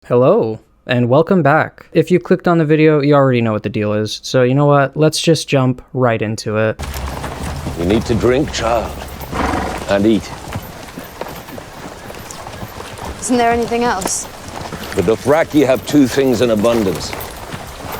Hello, and welcome back. If you clicked on the video, you already know what the deal is, so you know what, let's just jump right into it. You need to drink, child, and eat. Isn't there anything else? The Dothraki have two things in abundance: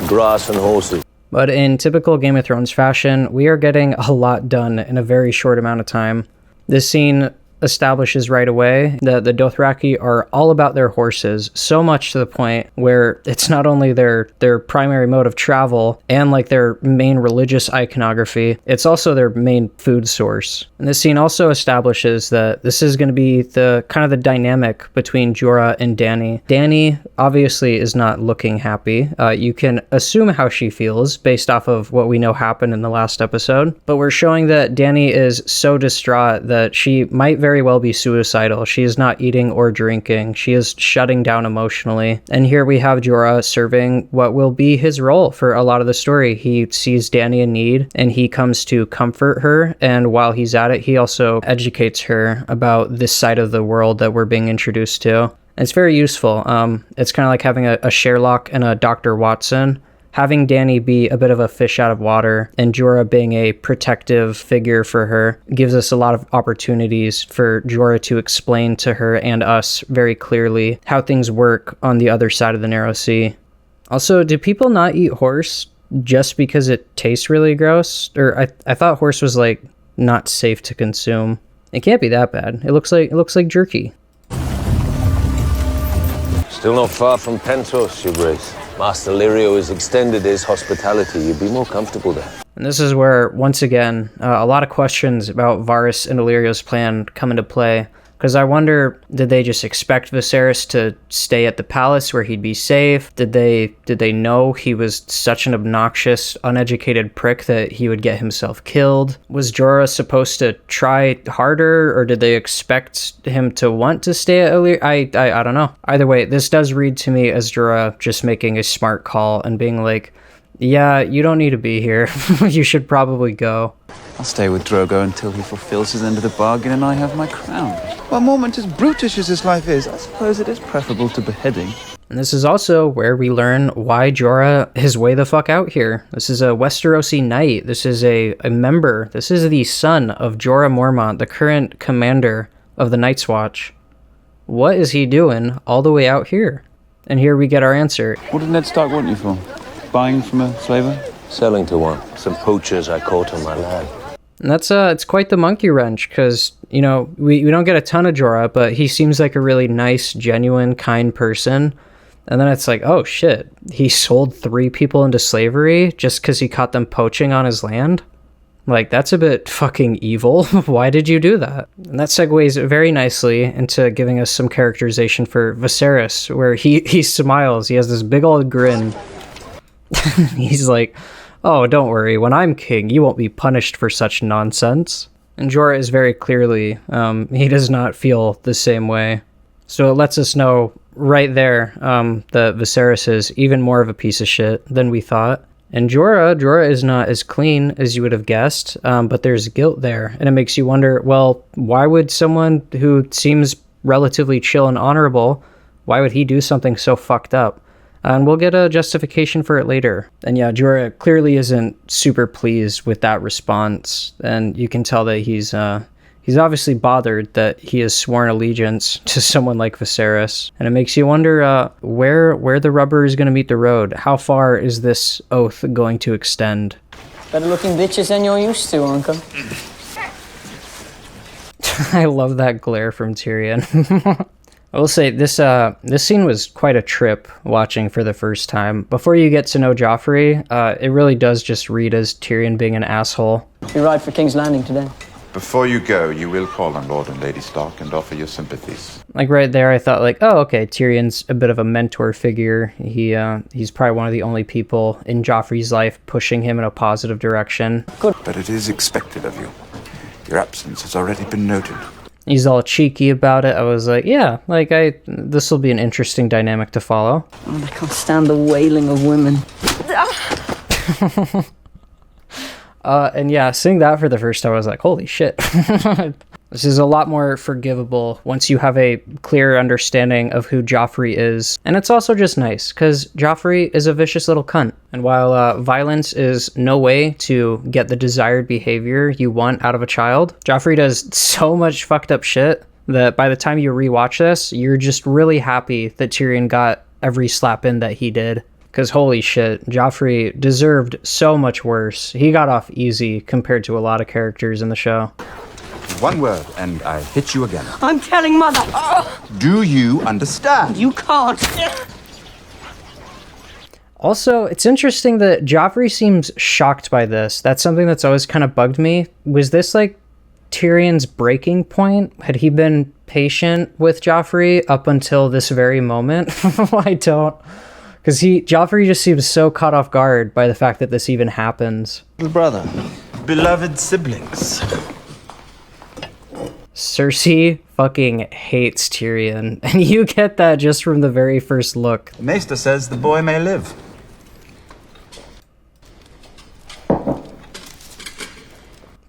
grass and horses. But in typical Game of Thrones fashion, we are getting a lot done in a very short amount of time. This scene establishes right away that the Dothraki are all about their horses, so much to the point where it's not only their primary mode of travel and like their main religious iconography, it's also their main food source. And this scene also establishes that this is going to be the kind of the dynamic between Jorah and Dany. Dany obviously is not looking happy. You can assume how she feels based off of what we know happened in the last episode, but we're showing that Dany is so distraught that she might very well be suicidal. She is not eating or drinking. She is shutting down emotionally. And here we have Jorah serving what will be his role for a lot of the story. He sees Dany in need and he comes to comfort her. And while he's at it, he also educates her about this side of the world that we're being introduced to. It's very useful. It's kind of like having a Sherlock and a Dr. Watson. Having Dany be a bit of a fish out of water and Jorah being a protective figure for her gives us a lot of opportunities for Jorah to explain to her and us very clearly how things work on the other side of the Narrow Sea. Also, do people not eat horse just because it tastes really gross? Or I thought horse was like not safe to consume. It can't be that bad. It looks like jerky. Still not far from Pentos, Your Grace. Master Lirio has extended his hospitality. You'd be more comfortable there. And this is where, once again, a lot of questions about Varys and Illyrio's plan come into play. Because I wonder, did they just expect Viserys to stay at the palace where he'd be safe? Did they know he was such an obnoxious, uneducated prick that he would get himself killed? Was Jorah supposed to try harder, or did they expect him to want to stay at Illyrio? I don't know. Either way, this does read to me as Jorah just making a smart call and being like, yeah, you don't need to be here. You should probably go. I'll stay with Drogo until he fulfills his end of the bargain and I have my crown. One moment as brutish as his life is, I suppose it is preferable to beheading. And this is also where we learn why Jorah is way the fuck out here. This is a Westerosi knight. This is a member. This is the son of Jorah Mormont, the current commander of the Night's Watch. What is he doing all the way out here? And here we get our answer. What did Ned Stark want you for? Buying from a slaver? Selling to one. Some poachers I caught on my land. And that's it's quite the monkey wrench, because, you know, we don't get a ton of Jorah, but he seems like a really nice, genuine, kind person. And then it's like, oh shit, he sold 3 people into slavery just because he caught them poaching on his land? Like, that's a bit fucking evil. Why did you do that? And that segues very nicely into giving us some characterization for Viserys, where he smiles. He has this big old grin. He's like, oh, don't worry, when I'm king, you won't be punished for such nonsense. And Jorah is very clearly, he does not feel the same way. So it lets us know right there that Viserys is even more of a piece of shit than we thought. And Jorah is not as clean as you would have guessed, but there's guilt there. And it makes you wonder, well, why would someone who seems relatively chill and honorable, why would he do something so fucked up? And we'll get a justification for it later. And yeah, Jorah clearly isn't super pleased with that response. And you can tell that he's obviously bothered that he has sworn allegiance to someone like Viserys. And it makes you wonder where the rubber is going to meet the road. How far is this oath going to extend? Better looking bitches than you're used to, Uncle. I love that glare from Tyrion. I will say, this scene was quite a trip watching for the first time. Before you get to know Joffrey, it really does just read as Tyrion being an asshole. We ride for King's Landing today. Before you go, you will call on Lord and Lady Stark and offer your sympathies. Like right there, I thought like, oh, okay, Tyrion's a bit of a mentor figure. He's probably one of the only people in Joffrey's life pushing him in a positive direction. Good. But it is expected of you. Your absence has already been noted. He's all cheeky about it. I was like, yeah, like this will be an interesting dynamic to follow. Oh, I can't stand the wailing of women. And yeah, seeing that for the first time, I was like, holy shit. This is a lot more forgivable once you have a clear understanding of who Joffrey is. And it's also just nice, because Joffrey is a vicious little cunt. And while violence is no way to get the desired behavior you want out of a child, Joffrey does so much fucked up shit that by the time you rewatch this, you're just really happy that Tyrion got every slap in that he did. Because holy shit, Joffrey deserved so much worse. He got off easy compared to a lot of characters in the show. One word, and I hit you again. I'm telling Mother. Do you understand? You can't. Also, it's interesting that Joffrey seems shocked by this. That's something that's always kind of bugged me. Was this like Tyrion's breaking point? Had he been patient with Joffrey up until this very moment? I don't. Because Joffrey just seems so caught off guard by the fact that this even happens. Little brother. Beloved siblings. Cersei fucking hates Tyrion, and you get that just from the very first look. The Maester says the boy may live.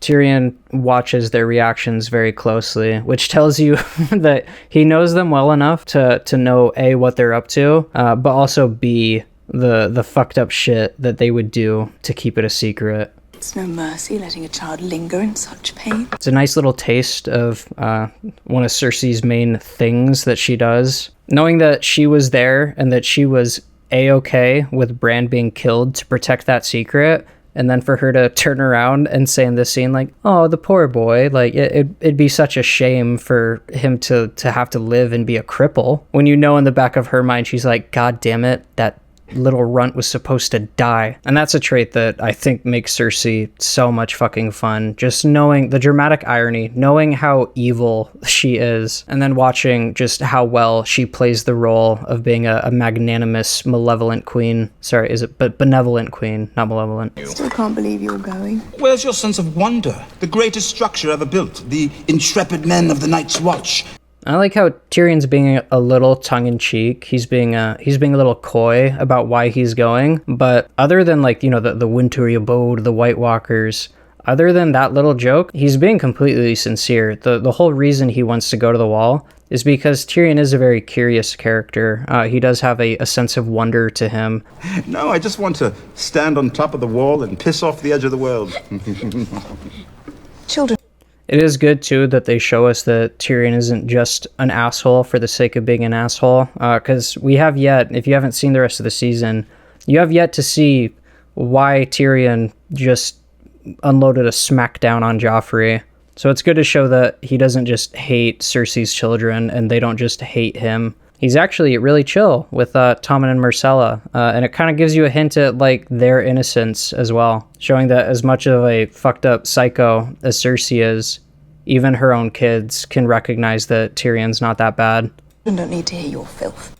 Tyrion watches their reactions very closely, which tells you that he knows them well enough to know A, what they're up to, but also B, the fucked up shit that they would do to keep it a secret. It's no mercy letting a child linger in such pain. It's a nice little taste of one of Cersei's main things that she does. Knowing that she was there and that she was A-okay with Bran being killed to protect that secret, and then for her to turn around and say in this scene, like, oh, the poor boy, like, it'd be such a shame for him to have to live and be a cripple. When you know in the back of her mind, she's like, God damn it, that little runt was supposed to die. And that's a trait that I think makes Cersei so much fucking fun. Just knowing the dramatic irony, knowing how evil she is, and then watching just how well she plays the role of being a magnanimous, malevolent queen. Sorry, is it benevolent queen, not malevolent. Still can't believe you're going. Where's your sense of wonder? The greatest structure ever built. The intrepid men of the Night's Watch. I like how Tyrion's being a little tongue-in-cheek. He's being a little coy about why he's going. But other than, like, you know, the wintry abode, the White Walkers, other than that little joke, he's being completely sincere. The whole reason he wants to go to the Wall is because Tyrion is a very curious character. He does have a sense of wonder to him. No, I just want to stand on top of the wall and piss off the edge of the world. Children. It is good, too, that they show us that Tyrion isn't just an asshole for the sake of being an asshole. Because we have yet, if you haven't seen the rest of the season, you have yet to see why Tyrion just unloaded a smackdown on Joffrey. So it's good to show that he doesn't just hate Cersei's children and they don't just hate him. He's actually really chill with Tommen and Myrcella, and it kind of gives you a hint at, like, their innocence as well, showing that as much of a fucked up psycho as Cersei is, even her own kids can recognize that Tyrion's not that bad. I don't need to hear your filth.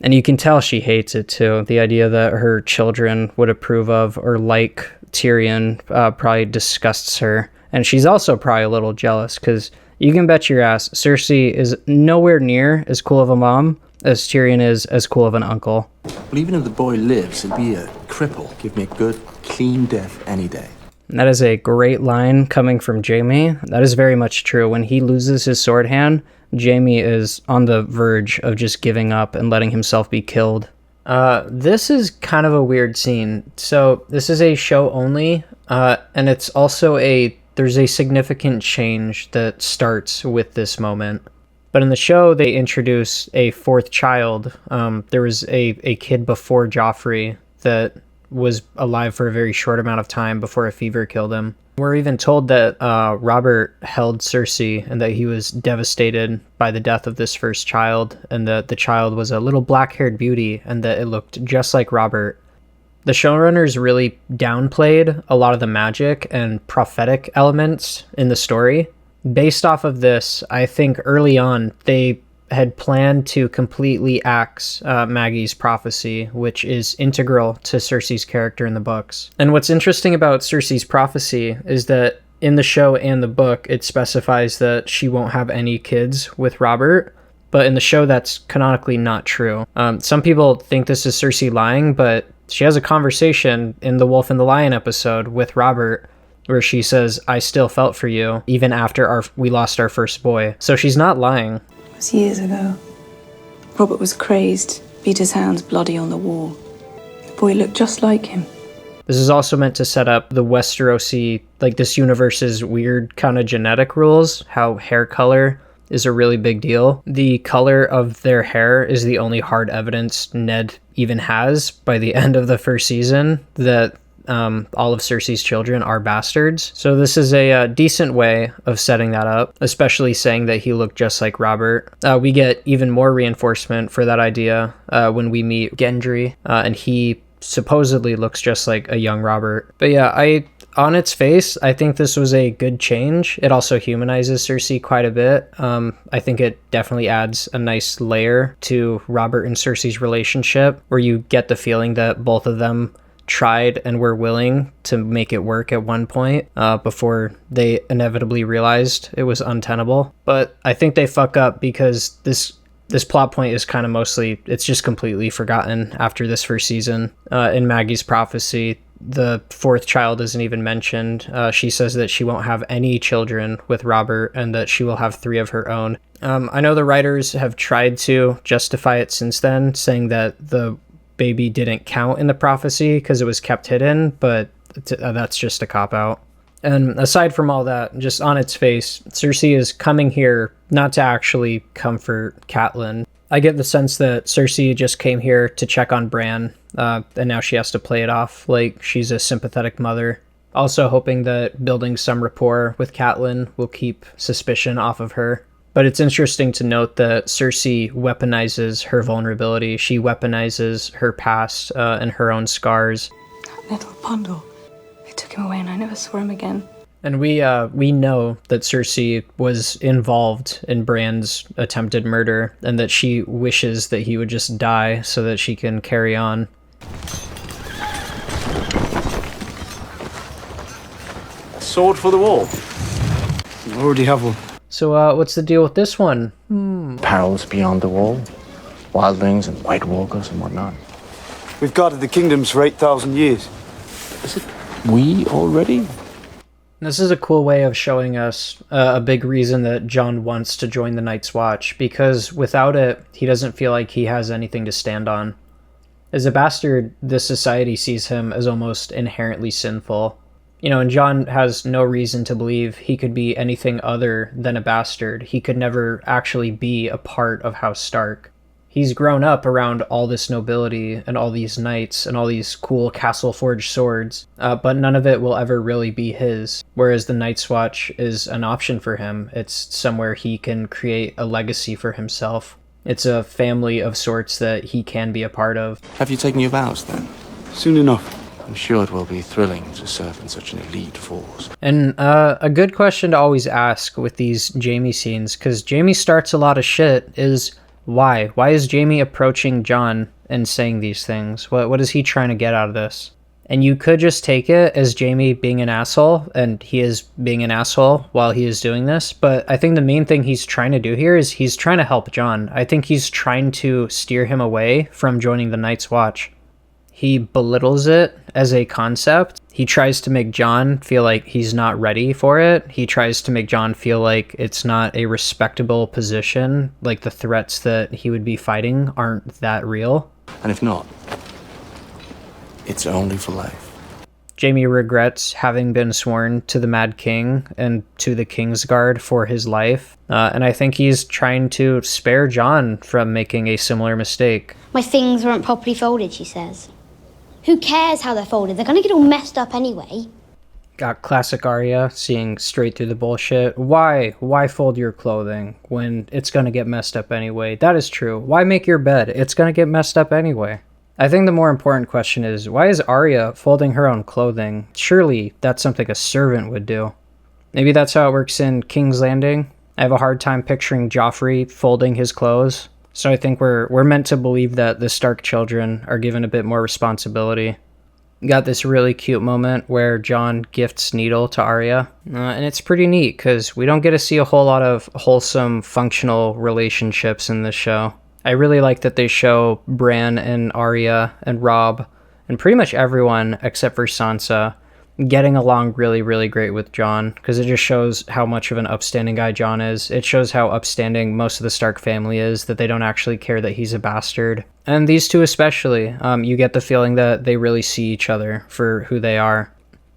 And you can tell she hates it too. The idea that her children would approve of or like Tyrion probably disgusts her. And she's also probably a little jealous, because you can bet your ass Cersei is nowhere near as cool of a mom as Tyrion is as cool of an uncle. Well, even if the boy lives, he'll be a cripple. Give me a good, clean death any day. And that is a great line coming from Jaime. That is very much true. When he loses his sword hand, Jaime is on the verge of just giving up and letting himself be killed. This is kind of a weird scene. So this is a show only, and it's also there's a significant change that starts with this moment. But in the show, they introduce a fourth child. There was a kid before Joffrey that was alive for a very short amount of time before a fever killed him. We're even told that Robert held Cersei and that he was devastated by the death of this first child, and that the child was a little black-haired beauty and that it looked just like Robert. The showrunners really downplayed a lot of the magic and prophetic elements in the story. Based off of this, I think early on they had planned to completely axe Maggie's prophecy, which is integral to Cersei's character in the books. And what's interesting about Cersei's prophecy is that in the show and the book, it specifies that she won't have any kids with Robert, but in the show, that's canonically not true. Some people think this is Cersei lying, but she has a conversation in the Wolf and the Lion episode with Robert where she says, "I still felt for you, even after we lost our first boy." So she's not lying. It was years ago. Robert was crazed, beat his hands bloody on the wall. The boy looked just like him. This is also meant to set up the Westerosi, like this universe's weird kind of genetic rules, how hair color is a really big deal. The color of their hair is the only hard evidence Ned even has by the end of the first season that all of Cersei's children are bastards. So this is a decent way of setting that up, especially saying that he looked just like Robert. We get even more reinforcement for that idea when we meet Gendry, and he supposedly looks just like a young Robert. But yeah, on its face, I think this was a good change. It also humanizes Cersei quite a bit. I think it definitely adds a nice layer to Robert and Cersei's relationship, where you get the feeling that both of them tried and were willing to make it work at one point before they inevitably realized it was untenable. But I think they fuck up because this plot point is kind of mostly, it's just completely forgotten after this first season. In Maggie's prophecy, the fourth child isn't even mentioned. She says that she won't have any children with Robert and that she will have 3 of her own. I know the writers have tried to justify it since then, saying that the baby didn't count in the prophecy because it was kept hidden, but that's just a cop-out. And aside from all that, just on its face, Cersei is coming here not to actually comfort Catelyn. I get the sense that Cersei just came here to check on Bran, and now she has to play it off like she's a sympathetic mother. Also hoping that building some rapport with Catelyn will keep suspicion off of her. But it's interesting to note that Cersei weaponizes her vulnerability. She weaponizes her past and her own scars. That little bundle. They took him away and I never saw him again. And we know that Cersei was involved in Bran's attempted murder and that she wishes that he would just die so that she can carry on. Sword for the wall. You already have one. So what's the deal with this one? Perils beyond the wall. Wildlings and White Walkers and whatnot. We've guarded the kingdoms for 8,000 years. Is it we already? This is a cool way of showing us a big reason that Jon wants to join the Night's Watch, because without it, he doesn't feel like he has anything to stand on. As a bastard, this society sees him as almost inherently sinful. You know, and Jon has no reason to believe he could be anything other than a bastard. He could never actually be a part of House Stark. He's grown up around all this nobility and all these knights and all these cool castle-forged swords, but none of it will ever really be his, whereas the Night's Watch is an option for him. It's somewhere he can create a legacy for himself. It's a family of sorts that he can be a part of. Have you taken your vows then? Soon enough. I'm sure it will be thrilling to serve in such an elite force. And a good question to always ask with these Jaime scenes, because Jaime starts a lot of shit, is why? Why is Jaime approaching Jon and saying these things? What is he trying to get out of this? And you could just take it as Jaime being an asshole, and he is being an asshole while he is doing this, but I think the main thing he's trying to do here is he's trying to help Jon. I think he's trying to steer him away from joining the Night's Watch. He belittles it as a concept. He tries to make Jon feel like he's not ready for it. He tries to make Jon feel like it's not a respectable position, like the threats that he would be fighting aren't that real. And if not, it's only for life. Jaime regrets having been sworn to the Mad King and to the Kingsguard for his life, and I think he's trying to spare Jon from making a similar mistake. My things weren't properly folded, she says. Who cares how they're folded? They're gonna get all messed up anyway. Got classic Arya, seeing straight through the bullshit. Why fold your clothing when it's gonna get messed up anyway? That is true. Why make your bed? It's gonna get messed up anyway. I think the more important question is, why is Arya folding her own clothing? Surely that's something a servant would do. Maybe that's how it works in King's Landing. I have a hard time picturing Joffrey folding his clothes. So I think we're meant to believe that the Stark children are given a bit more responsibility. Got this really cute moment where Jon gifts Needle to Arya, and it's pretty neat because we don't get to see a whole lot of wholesome, functional relationships in this show. I really like that they show Bran and Arya and Robb and pretty much everyone except for Sansa getting along really, really great with Jon, because it just shows how much of an upstanding guy Jon is. It shows how upstanding most of the Stark family is, that they don't actually care that he's a bastard. And these two especially, you get the feeling that they really see each other for who they are.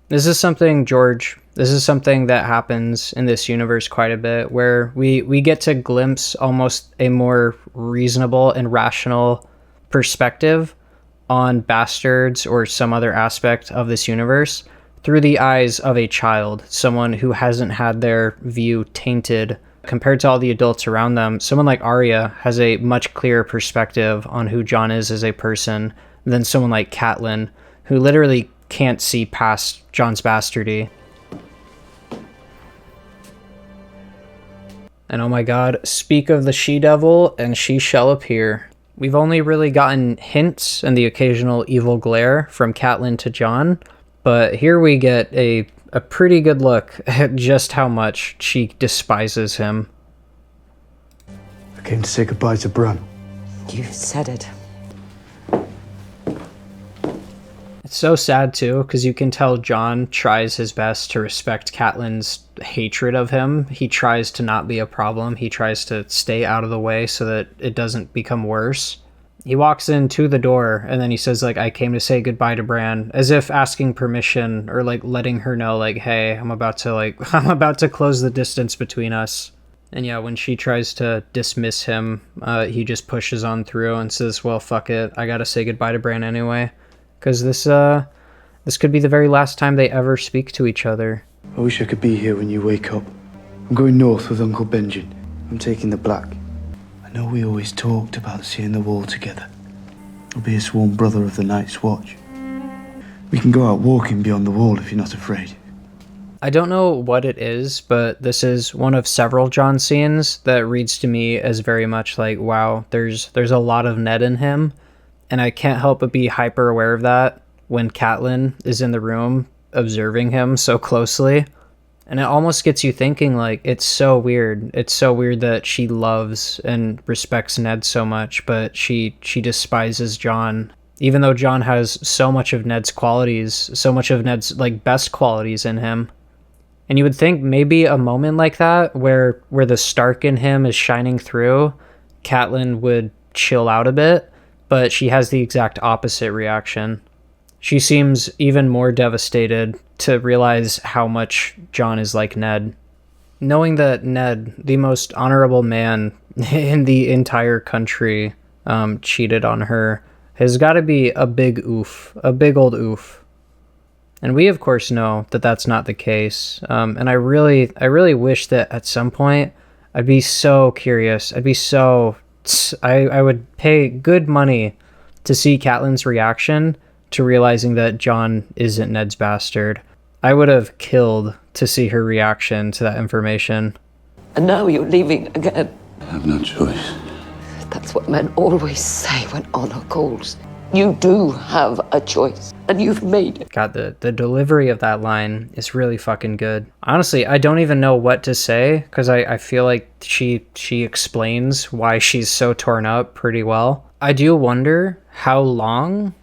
This is something, George, this is something that happens in this universe quite a bit, where we get to glimpse almost a more reasonable and rational perspective on bastards or some other aspect of this universe through the eyes of a child, someone who hasn't had their view tainted compared to all the adults around them. Someone like Arya has a much clearer perspective on who Jon is as a person than someone like Catelyn, who literally can't see past Jon's bastardy. And oh my god, speak of the she-devil, and she shall appear. We've only really gotten hints and the occasional evil glare from Catelyn to Jon, but here we get a pretty good look at just how much she despises him. I came to say goodbye to Bran. You said it. It's so sad too, because you can tell Jon tries his best to respect Catelyn's hatred of him. He tries to not be a problem. He tries to stay out of the way so that it doesn't become worse. He walks into the door and then he says, like, I came to say goodbye to Bran, as if asking permission or like letting her know, like, hey, I'm about to close the distance between us. And yeah, when she tries to dismiss him, he just pushes on through and says, well, fuck it, I gotta say goodbye to Bran anyway. Because this could be the very last time they ever speak to each other. I wish I could be here when you wake up. I'm going north with Uncle Benjen. I'm taking the Black. I know we always talked about seeing the wall together. I'll be a sworn brother of the Night's Watch. We can go out walking beyond the wall if you're not afraid. I don't know what it is, but this is one of several Jon scenes that reads to me as very much like, wow, there's a lot of Ned in him. And I can't help but be hyper aware of that when Catelyn is in the room observing him so closely. And it almost gets you thinking, like, it's so weird. It's so weird that she loves and respects Ned so much, but she despises Jon. Even though Jon has so much of Ned's qualities, so much of Ned's, like, best qualities in him. And you would think maybe a moment like that, where the Stark in him is shining through, Catelyn would chill out a bit. But she has the exact opposite reaction. She seems even more devastated to realize how much Jon is like Ned. Knowing that Ned, the most honorable man in the entire country, cheated on her, has got to be a big oof, a big old oof. And we of course know that that's not the case. And I really wish that at some point I'd be so curious. I would pay good money to see Catelyn's reaction to realizing that Jon isn't Ned's bastard. I would have killed to see her reaction to that information. And now you're leaving again. I have no choice. That's what men always say when honor calls. You do have a choice, and you've made it. God, the delivery of that line is really fucking good. Honestly, I don't even know what to say, because I feel like she explains why she's so torn up pretty well. I do wonder how long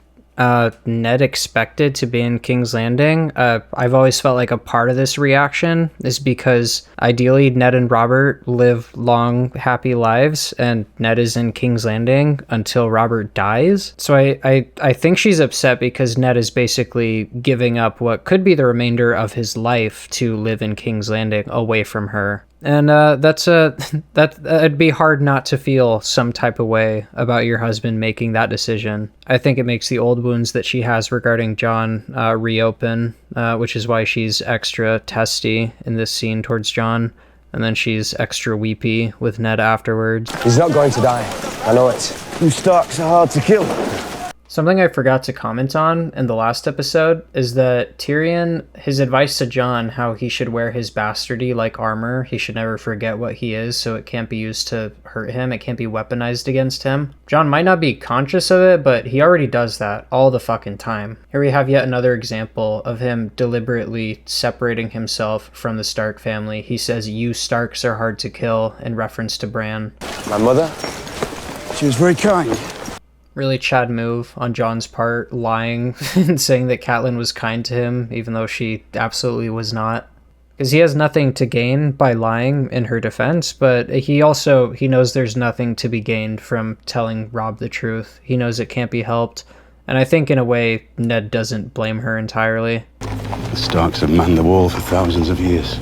Ned expected to be in King's Landing. I've always felt like a part of this reaction is because ideally Ned and Robert live long, happy lives, and Ned is in King's Landing until Robert dies. So I think she's upset because Ned is basically giving up what could be the remainder of his life to live in King's Landing away from her. And it'd be hard not to feel some type of way about your husband making that decision. I think it makes the old wounds that she has regarding Jon reopen, which is why she's extra testy in this scene towards Jon, and then she's extra weepy with Ned afterwards. He's not going to die. I know it. You Starks are hard to kill. Something I forgot to comment on in the last episode is that Tyrion, his advice to Jon, how he should wear his bastardy like armor, he should never forget what he is so it can't be used to hurt him, it can't be weaponized against him. Jon might not be conscious of it, but he already does that all the fucking time. Here we have yet another example of him deliberately separating himself from the Stark family. He says, "You Starks are hard to kill," in reference to Bran. My mother? She was very kind. Really Chad move on Jon's part, lying and saying that Catelyn was kind to him, even though she absolutely was not. Because he has nothing to gain by lying in her defense, but he knows there's nothing to be gained from telling Robb the truth. He knows it can't be helped, and I think in a way Ned doesn't blame her entirely. The Starks have manned the wall for thousands of years.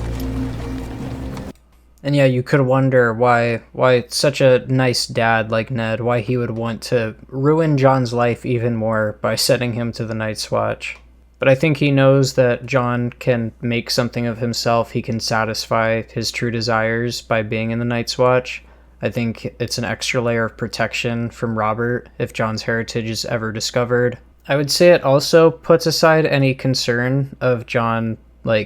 And yeah, you could wonder why such a nice dad like Ned, why he would want to ruin Jon's life even more by sending him to the Night's Watch. But I think he knows that Jon can make something of himself. He can satisfy his true desires by being in the Night's Watch. I think it's an extra layer of protection from Robert if Jon's heritage is ever discovered. I would say it also puts aside any concern of Jon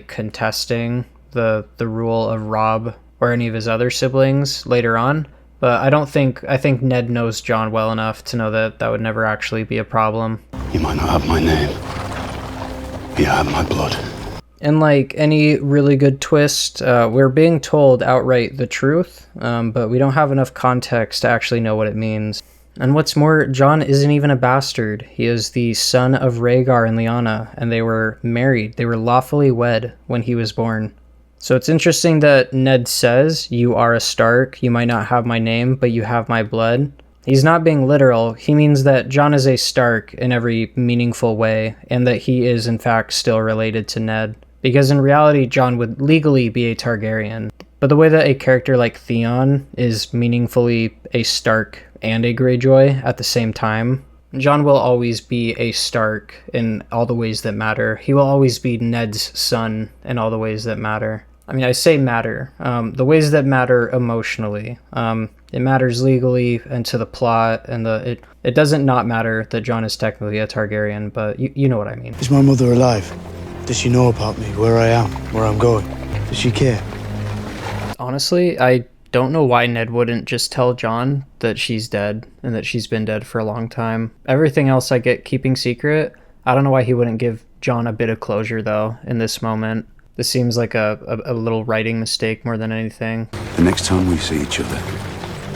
contesting the rule of Robb or any of his other siblings later on. But I think Ned knows Jon well enough to know that that would never actually be a problem. You might not have my name. You have my blood. And like any really good twist, we're being told outright the truth, but we don't have enough context to actually know what it means. And what's more, Jon isn't even a bastard. He is the son of Rhaegar and Lyanna, and they were married. They were lawfully wed when he was born. So it's interesting that Ned says, "You are a Stark, you might not have my name, but you have my blood." He's not being literal. He means that Jon is a Stark in every meaningful way, and that he is in fact still related to Ned. Because in reality, Jon would legally be a Targaryen. But the way that a character like Theon is meaningfully a Stark and a Greyjoy at the same time, Jon will always be a Stark in all the ways that matter. He will always be Ned's son in all the ways that matter. I mean, I say matter. The ways that matter emotionally. It matters legally and to the plot, and it doesn't not matter that Jon is technically a Targaryen, but you know what I mean. Is my mother alive? Does she know about me, where I am, where I'm going? Does she care? Honestly, I don't know why Ned wouldn't just tell Jon that she's dead and that she's been dead for a long time. Everything else I get keeping secret. I don't know why he wouldn't give Jon a bit of closure, though, in this moment. This seems like a little writing mistake more than anything. The next time we see each other,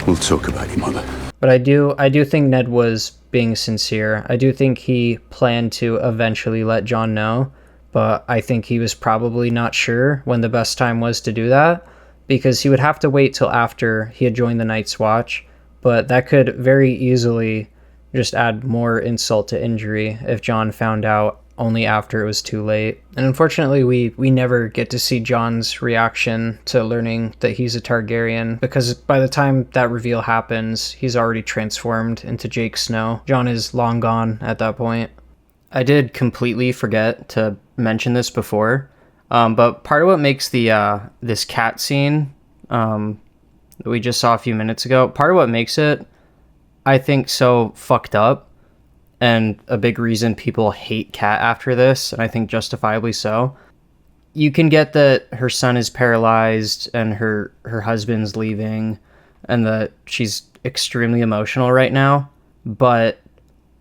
we'll talk about your mother. But I do think Ned was being sincere. I do think he planned to eventually let Jon know, but I think he was probably not sure when the best time was to do that, because he would have to wait till after he had joined the Night's Watch, but that could very easily just add more insult to injury if Jon found out only after it was too late. And unfortunately, we never get to see Jon's reaction to learning that he's a Targaryen, because by the time that reveal happens, he's already transformed into Jake Snow. Jon is long gone at that point. I did completely forget to mention this before, but part of what makes the this cat scene that we just saw a few minutes ago, part of what makes it, I think, so fucked up, and a big reason people hate Kat after this, and I think justifiably so. You can get that her son is paralyzed and her husband's leaving and that she's extremely emotional right now, but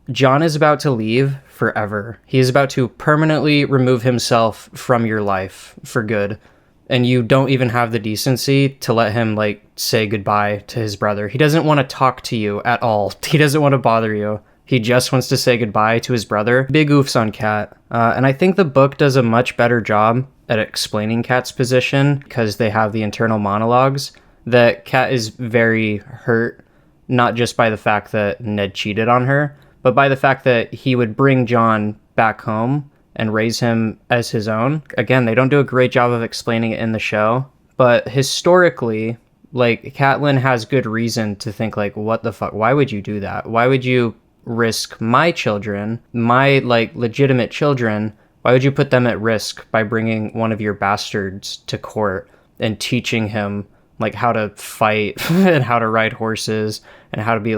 Jon is about to leave forever. He is about to permanently remove himself from your life for good, and you don't even have the decency to let him say goodbye to his brother. He doesn't want to talk to you at all. He doesn't want to bother you. He just wants to say goodbye to his brother. Big oofs on Kat. And I think the book does a much better job at explaining Kat's position, because they have the internal monologues, that Kat is very hurt, not just by the fact that Ned cheated on her, but by the fact that he would bring Jon back home and raise him as his own. Again, they don't do a great job of explaining it in the show, but historically, Catelyn has good reason to think, what the fuck? Why would you do that? Why would you risk my children, my legitimate children? Why would you put them at risk by bringing one of your bastards to court and teaching him how to fight and how to ride horses and how to be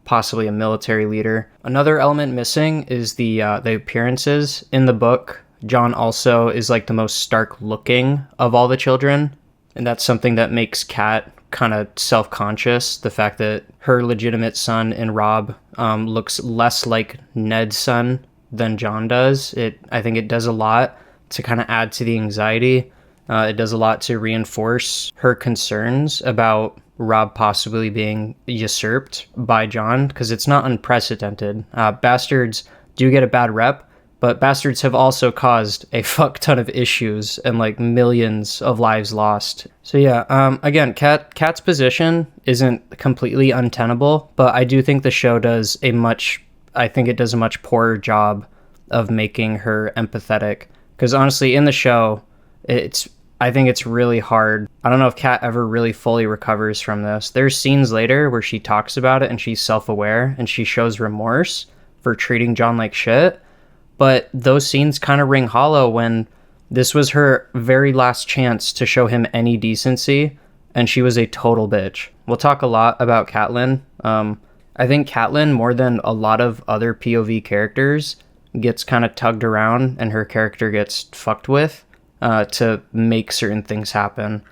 possibly a military leader? Another element missing is the appearances. In the book, Jon also is the most Stark looking of all the children, and that's something that makes Kat kind of self-conscious. The fact that her legitimate son in Robb looks less like Ned's son than Jon does. I think it does a lot to kind of add to the anxiety. It does a lot to reinforce her concerns about Rob possibly being usurped by Jon, because it's not unprecedented. Bastards do get a bad rep, but bastards have also caused a fuck ton of issues and like millions of lives lost. So yeah, again, Kat's position isn't completely untenable, but I do think the show does a much poorer job of making her empathetic. Because honestly, in the show, I think it's really hard. I don't know if Kat ever really fully recovers from this. There's scenes later where she talks about it and she's self-aware and she shows remorse for treating Jon like shit. But those scenes kind of ring hollow when this was her very last chance to show him any decency, and she was a total bitch. We'll talk a lot about Catelyn. I think Catelyn, more than a lot of other POV characters, gets kind of tugged around and her character gets fucked with to make certain things happen.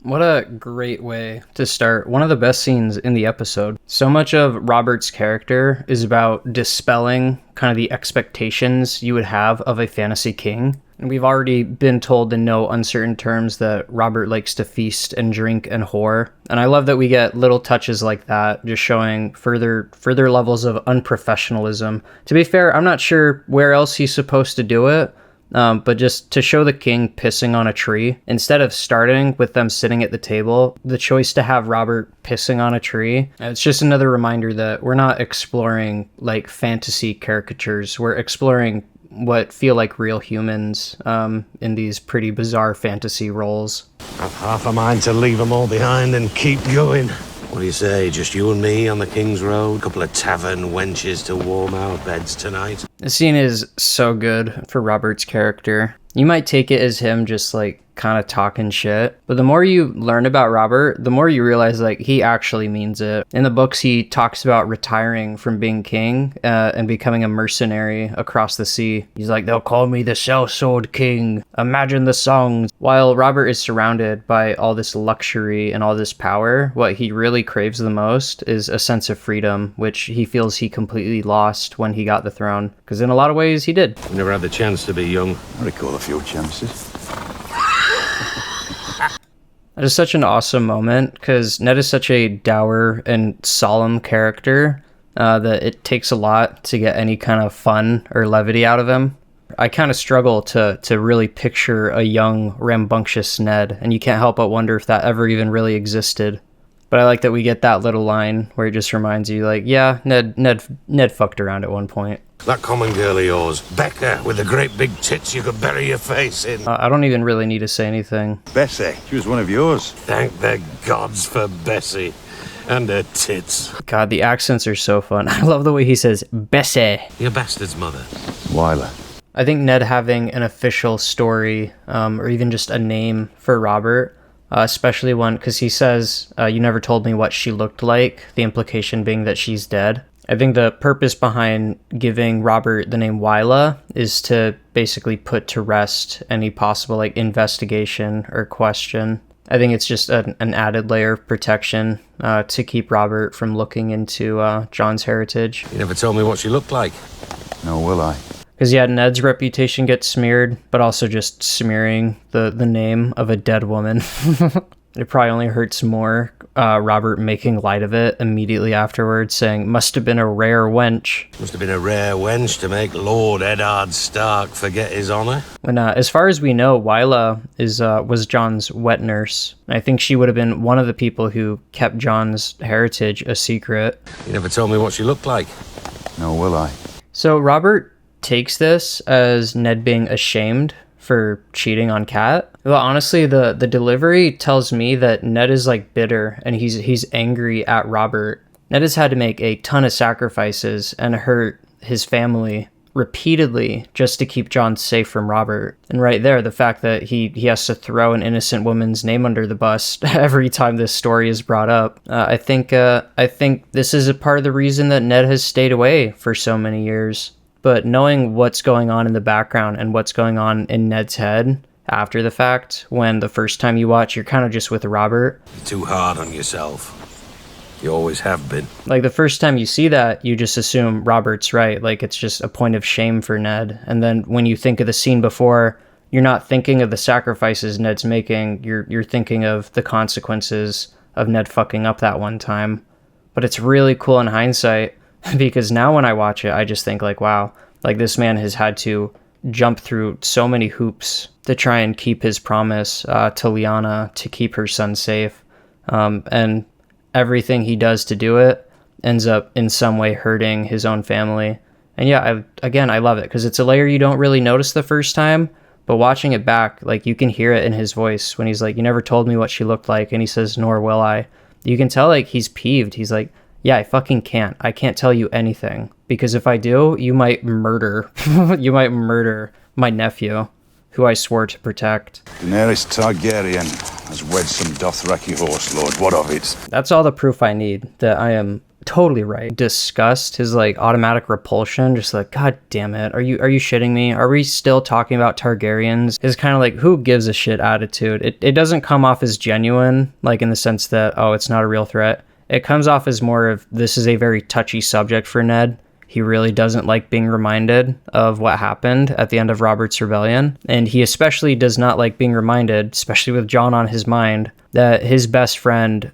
What a great way to start one of the best scenes in the episode. So much of Robert's character is about dispelling kind of the expectations you would have of a fantasy king. And we've already been told in no uncertain terms that Robert likes to feast and drink and whore. And I love that we get little touches like that, just showing further levels of unprofessionalism. To be fair, I'm not sure where else he's supposed to do it. But just to show the king pissing on a tree, instead of starting with them sitting at the table, the choice to have Robert pissing on a tree, it's just another reminder that we're not exploring like fantasy caricatures. We're exploring what feel like real humans in these pretty bizarre fantasy roles. I've half a mind to leave them all behind and keep going. What do you say, just you and me on the Kingsroad? A couple of tavern wenches to warm our beds tonight? The scene is so good for Robert's character. You might take it as him just like kind of talking shit, but the more you learn about Robert, the more you realize like he actually means it. In the books, he talks about retiring from being king and becoming a mercenary across the sea. He's like, they'll call me the sellsword king. Imagine the songs. While Robert is surrounded by all this luxury and all this power, what he really craves the most is a sense of freedom, which he feels he completely lost when he got the throne. Because in a lot of ways, he did. We never had the chance to be young. I recall a few chances. That is such an awesome moment, because Ned is such a dour and solemn character that it takes a lot to get any kind of fun or levity out of him. I kind of struggle to really picture a young, rambunctious Ned, and you can't help but wonder if that ever even really existed. But I like that we get that little line where it just reminds you, like, yeah, Ned fucked around at one point. That common girl of yours, Becca, with the great big tits you could bury your face in. I don't even really need to say anything. Bessie, she was one of yours. Thank the gods for Bessie and her tits. God, the accents are so fun. I love the way he says, Bessie. Your bastard's mother. Wyler. I think Ned having an official story, or even just a name for Robert, especially one, because he says, you never told me what she looked like, the implication being that she's dead. I think the purpose behind giving Robert the name Wyla is to basically put to rest any possible like investigation or question. I think it's just an added layer of protection to keep Robert from looking into Jon's heritage. You never told me what she looked like. Nor will I. Because yeah, Ned's reputation gets smeared, but also just smearing the name of a dead woman. It probably only hurts more Robert making light of it immediately afterwards, saying, must have been a rare wench. Must have been a rare wench to make Lord Eddard Stark forget his honour. And as far as we know, Wyla was Jon's wet nurse. I think she would have been one of the people who kept Jon's heritage a secret. You never told me what she looked like. Nor will I. So Robert takes this as Ned being ashamed for cheating on Kat. Well, honestly, the delivery tells me that Ned is like bitter and he's angry at Robert. Ned has had to make a ton of sacrifices and hurt his family repeatedly just to keep Jon safe from Robert. And right there, the fact that he has to throw an innocent woman's name under the bus every time this story is brought up. I think this is a part of the reason that Ned has stayed away for so many years. But knowing what's going on in the background and what's going on in Ned's head after the fact, when the first time you watch, you're kind of just with Robert. You're too hard on yourself. You always have been. Like the first time you see that, you just assume Robert's right. Like it's just a point of shame for Ned. And then when you think of the scene before, you're not thinking of the sacrifices Ned's making. You're thinking of the consequences of Ned fucking up that one time. But it's really cool in hindsight because now when I watch it, I just think like, wow, like this man has had to jump through so many hoops to try and keep his promise to Lyanna, to keep her son safe. And everything he does to do it ends up in some way hurting his own family. And yeah, I love it because it's a layer you don't really notice the first time, but watching it back, like you can hear it in his voice when he's like, you never told me what she looked like. And he says, nor will I. You can tell like he's peeved. He's like, yeah, I fucking can't. I can't tell you anything because if I do, you might murder, my nephew, who I swore to protect. Daenerys Targaryen has wed some Dothraki horse lord. What of it? That's all the proof I need that I am totally right. Disgust, his like automatic repulsion, just like, God damn it, are you shitting me? Are we still talking about Targaryens? His kind of like, who gives a shit attitude. It doesn't come off as genuine, like in the sense that, oh, it's not a real threat. It comes off as more of, this is a very touchy subject for Ned. He really doesn't like being reminded of what happened at the end of Robert's Rebellion. And he especially does not like being reminded, especially with Jon on his mind, that his best friend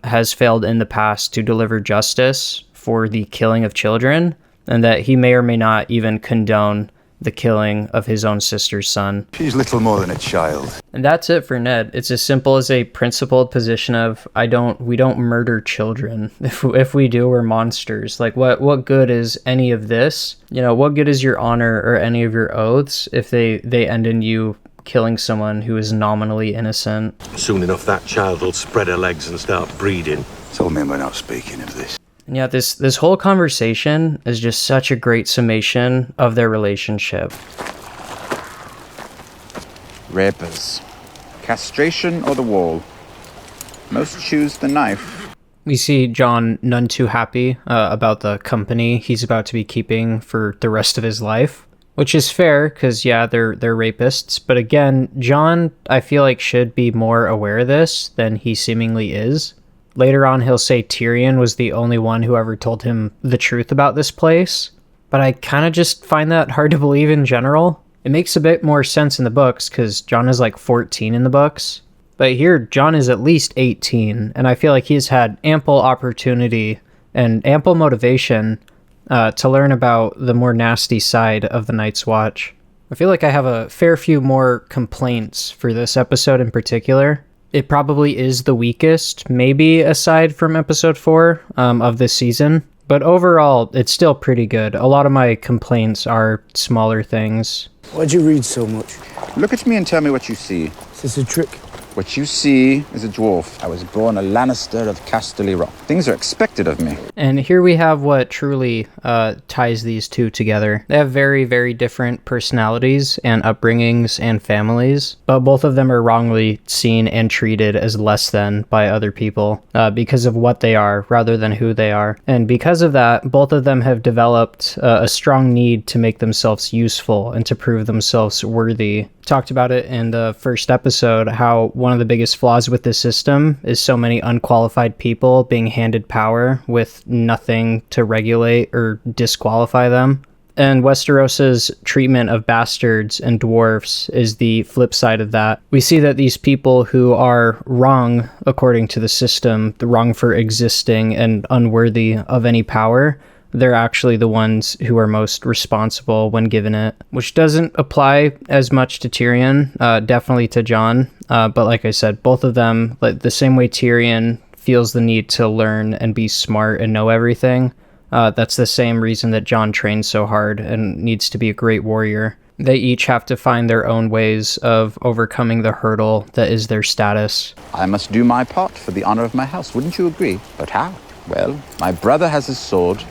has failed in the past to deliver justice for the killing of children, and that he may or may not even condone the killing of his own sister's son. She's little more than a child. And that's it for Ned. It's as simple as a principled position of, we don't murder children. If we do, we're monsters. Like what good is any of this? You know, what good is your honor or any of your oaths if they end in you killing someone who is nominally innocent? Soon enough that child will spread her legs and start breeding. Tell me we're not speaking of this. And yeah, this whole conversation is just such a great summation of their relationship. Rapers. Castration or the wall? Most choose the knife. We see Jon none too happy about the company he's about to be keeping for the rest of his life, which is fair because, yeah, they're rapists. But again, Jon, I feel like, should be more aware of this than he seemingly is. Later on, he'll say Tyrion was the only one who ever told him the truth about this place. But I kind of just find that hard to believe in general. It makes a bit more sense in the books because Jon is like 14 in the books. But here, Jon is at least 18. And I feel like he's had ample opportunity and ample motivation to learn about the more nasty side of the Night's Watch. I feel like I have a fair few more complaints for this episode in particular. It probably is the weakest, maybe aside from episode 4 of this season. But overall, it's still pretty good. A lot of my complaints are smaller things. Why'd you read so much? Look at me and tell me what you see. Is this a trick? What you see is a dwarf. I was born a Lannister of Casterly Rock. Things are expected of me. And here we have what truly ties these two together. They have very, very different personalities and upbringings and families, but both of them are wrongly seen and treated as less than by other people because of what they are rather than who they are. And because of that, both of them have developed a strong need to make themselves useful and to prove themselves worthy. Talked about it in the first episode, how one of the biggest flaws with this system is so many unqualified people being handed power with nothing to regulate or disqualify them. And Westeros's treatment of bastards and dwarfs is the flip side of that. We see that these people who are wrong according to the system, the wrong for existing and unworthy of any power, they're actually the ones who are most responsible when given it, which doesn't apply as much to Tyrion, definitely to Jon. But like I said, both of them, like the same way Tyrion feels the need to learn and be smart and know everything, that's the same reason that Jon trains so hard and needs to be a great warrior. They each have to find their own ways of overcoming the hurdle that is their status. I must do my part for the honor of my house, wouldn't you agree? But how? Well, my brother has his sword,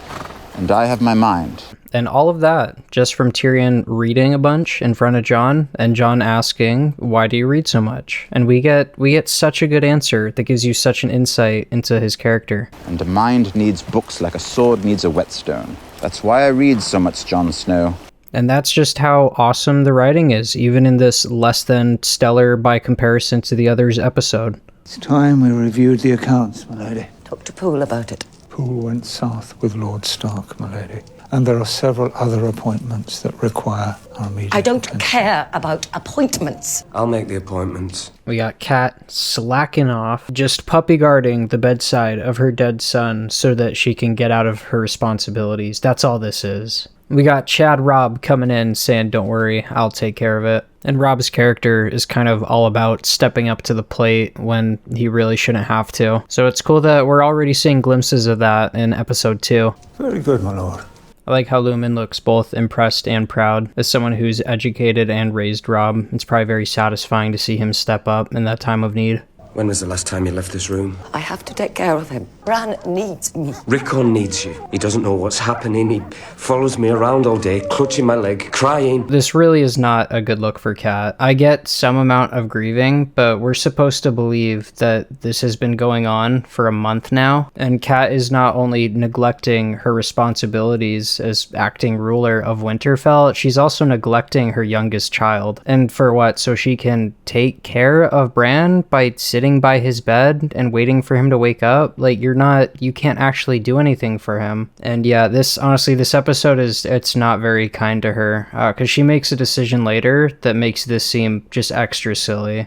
and I have my mind. And all of that just from Tyrion reading a bunch in front of Jon, and Jon asking, why do you read so much? And we get such a good answer that gives you such an insight into his character. And a mind needs books like a sword needs a whetstone. That's why I read so much Jon Snow. And that's just how awesome the writing is, even in this less than stellar by comparison to the others episode. It's time we reviewed the accounts, my lady. Talk to Poole about it. Poole went south with Lord Stark, my lady. and there are several other appointments that require our immediate I don't attention. care about appointments. I'll make the appointments. We got Kat slacking off, just puppy guarding the bedside of her dead son so that she can get out of her responsibilities. That's all this is. We got Chad Robb coming in saying, don't worry, I'll take care of it. And Robb's character is kind of all about stepping up to the plate when he really shouldn't have to. So it's cool that we're already seeing glimpses of that in episode 2. Very good, my lord. I like how Lumen looks both impressed and proud. As someone who's educated and raised Robb, it's probably very satisfying to see him step up in that time of need. When was the last time you left this room? I have to take care of him. Bran needs me. Rickon needs you. He doesn't know what's happening. He follows me around all day, clutching my leg, crying. This really is not a good look for Kat. I get some amount of grieving, but we're supposed to believe that this has been going on for a month now, and Kat is not only neglecting her responsibilities as acting ruler of Winterfell, she's also neglecting her youngest child. And for what? So she can take care of Bran by sitting by his bed and waiting for him to wake up? Like, you can't actually do anything for him. And yeah, this episode it's not very kind to her, because she makes a decision later that makes this seem just extra silly.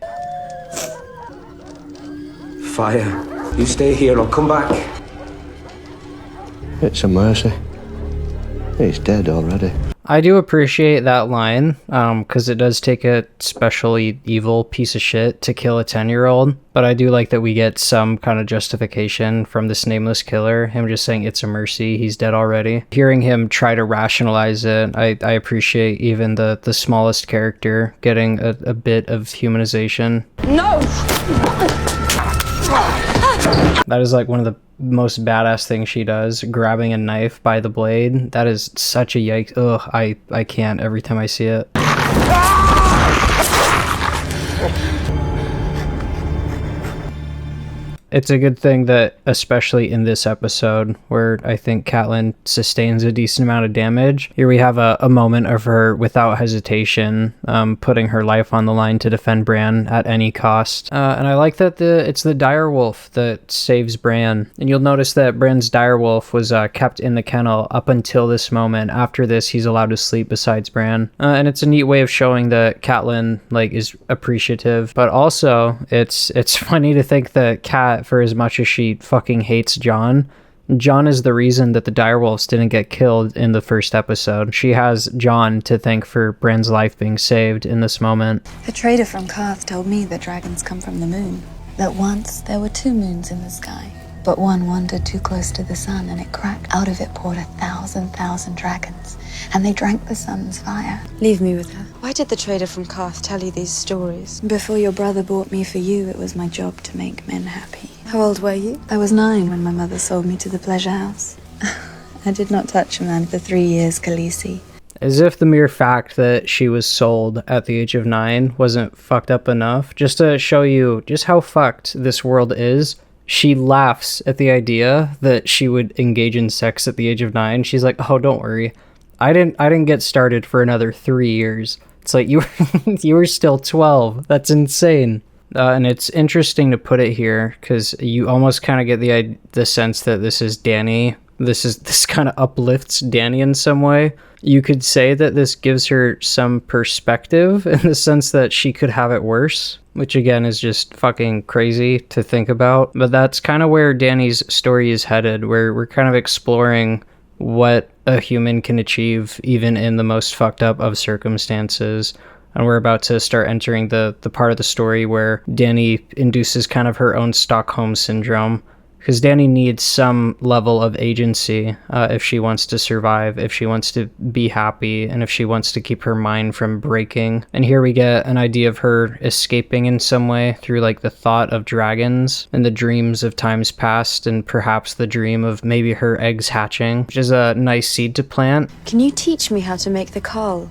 Fire. You stay here, I'll come back. It's a mercy. He's dead already. I do appreciate that line, because it does take a specially evil piece of shit to kill a 10-year-old, but I do like that we get some kind of justification from this nameless killer, him just saying it's a mercy, he's dead already. Hearing him try to rationalize it, I appreciate even the smallest character getting a bit of humanization. No! That is like one of the most badass things she does, grabbing a knife by the blade. That is such a yikes. Ugh, I can't every time I see it. It's a good thing that, especially in this episode, where I think Catelyn sustains a decent amount of damage, here we have a moment of her, without hesitation, putting her life on the line to defend Bran at any cost. And I like that it's the direwolf that saves Bran. And you'll notice that Bran's direwolf was kept in the kennel up until this moment. After this, he's allowed to sleep besides Bran. And it's a neat way of showing that Catelyn, is appreciative. But also, it's funny to think that Cat, for as much as she fucking hates Jon is the reason that the direwolves didn't get killed in the first episode. She has Jon to thank for Bran's life being saved in this moment. The trader from Karth told me that dragons come from the moon. That once there were 2 moons in the sky, but one wandered too close to the sun and it cracked. Out of it poured 1,000 dragons, and they drank the sun's fire. Leave me with her. Why did the trader from Karth tell you these stories? Before your brother bought me for you, it was my job to make men happy. How old were you? I was 9 when my mother sold me to the pleasure house. I did not touch a man for 3 years, Khaleesi. As if the mere fact that she was sold at the age of 9 wasn't fucked up enough. Just to show you just how fucked this world is, she laughs at the idea that she would engage in sex at the age of 9. She's like, oh, don't worry. I didn't get started for another 3 years. It's like, you were still 12. That's insane. And it's interesting to put it here because you almost kind of get the sense that this is Dany. This kind of uplifts Dany in some way. You could say that this gives her some perspective in the sense that she could have it worse, which again is just fucking crazy to think about. But that's kind of where Dany's story is headed, where we're kind of exploring what a human can achieve even in the most fucked up of circumstances. And we're about to start entering the part of the story where Dany induces kind of her own Stockholm syndrome. Because Dany needs some level of agency if she wants to survive, if she wants to be happy, and if she wants to keep her mind from breaking. And here we get an idea of her escaping in some way through the thought of dragons and the dreams of times past, and perhaps the dream of maybe her eggs hatching, which is a nice seed to plant. Can you teach me how to make the Carl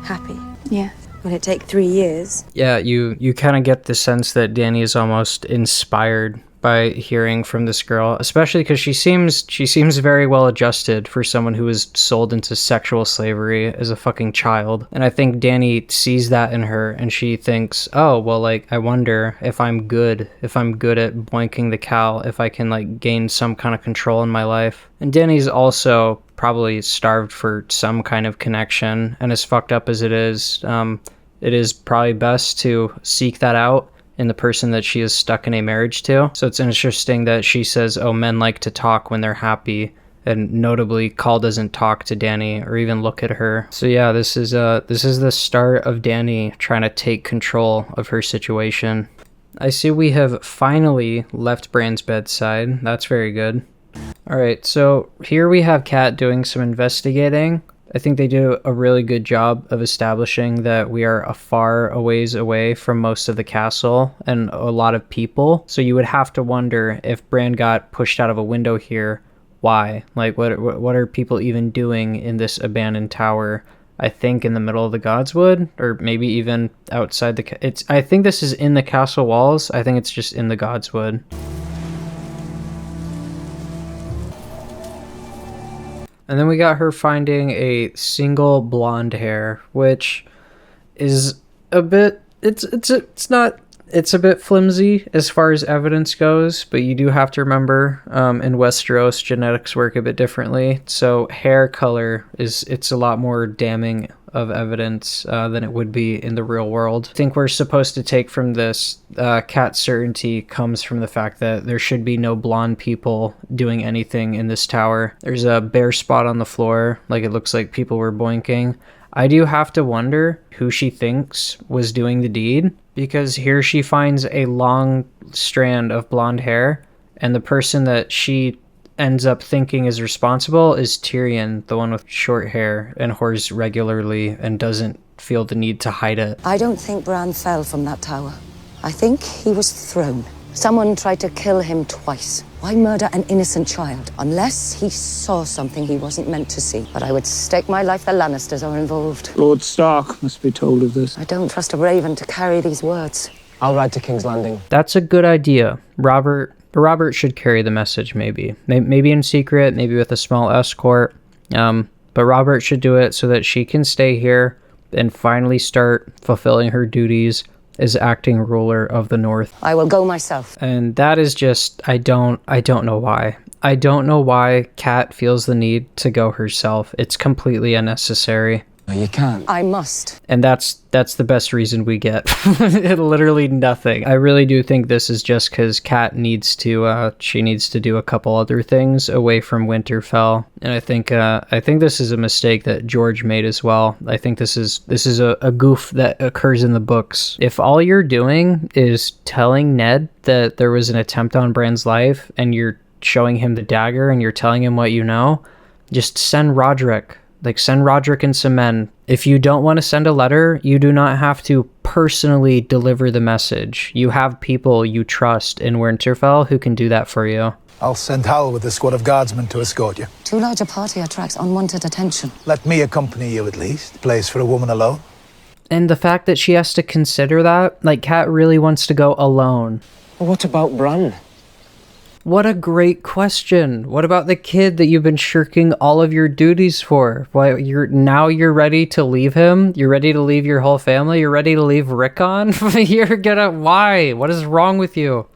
happy? Yeah. Will it take 3 years? Yeah, you kind of get the sense that Dany is almost inspired by hearing from this girl, especially because she seems very well adjusted for someone who was sold into sexual slavery as a fucking child. And I think Dany sees that in her, and she thinks, oh, well, like, I wonder if I'm good at boinking the cow, if I can, like, gain some kind of control in my life. And Dany's also probably starved for some kind of connection, and as fucked up as it is probably best to seek that out in the person that she is stuck in a marriage to. So it's interesting that she says, oh, men like to talk when they're happy, and notably Khal doesn't talk to Dany or even look at her. So yeah, this is the start of Dany trying to take control of her situation. I see we have finally left Bran's bedside. That's very good. Alright, so here we have Kat doing some investigating. I think they do a really good job of establishing that we are a far a ways away from most of the castle and a lot of people. So you would have to wonder if Bran got pushed out of a window here, why? Like, what are people even doing in this abandoned tower? I think in the middle of the Godswood, or maybe even outside the... I think this is in the castle walls. I think it's just in the Godswood. And then we got her finding a single blonde hair, which is a bit, it's a bit flimsy as far as evidence goes, but you do have to remember, in Westeros, genetics work a bit differently. So hair color it's a lot more damning of evidence than it would be in the real world. I think we're supposed to take from this, Kat's certainty comes from the fact that there should be no blonde people doing anything in this tower. There's a bare spot on the floor, like it looks like people were boinking. I do have to wonder who she thinks was doing the deed, because here she finds a long strand of blonde hair, and the person that she ends up thinking is responsible is Tyrion, the one with short hair and whores regularly and doesn't feel the need to hide it. I don't think Bran fell from that tower. I think he was thrown. Someone tried to kill him twice. Why murder an innocent child? Unless he saw something he wasn't meant to see. But I would stake my life the Lannisters are involved. Lord Stark must be told of this. I don't trust a raven to carry these words. I'll ride to King's Landing. That's a good idea. Robert should carry the message, maybe in secret, maybe with a small escort. But Robert should do it so that she can stay here and finally start fulfilling her duties as acting ruler of the North. I will go myself. And that is just, I don't know why. I don't know why Kat feels the need to go herself. It's completely unnecessary. No, you can't. I must. And that's the best reason we get. Literally nothing. I really do think this is just because Kat needs to, she needs to do a couple other things away from Winterfell. And I think this is a mistake that George made as well. I think this is a goof that occurs in the books. If all you're doing is telling Ned that there was an attempt on Bran's life, and you're showing him the dagger and you're telling him what you know, just send Roderick. Like, send Roderick and some men. If you don't want to send a letter, you do not have to personally deliver the message. You have people you trust in Winterfell who can do that for you. I'll send Hal with a squad of guardsmen to escort you. Too large a party attracts unwanted attention. Let me accompany you at least. Place for a woman alone. And the fact that she has to consider that, like, Kat really wants to go alone. What about Bran? What a great question. What about the kid that you've been shirking all of your duties for? Why, you're ready to leave him? You're ready to leave your whole family? You're ready to leave Rickon? Why? What is wrong with you?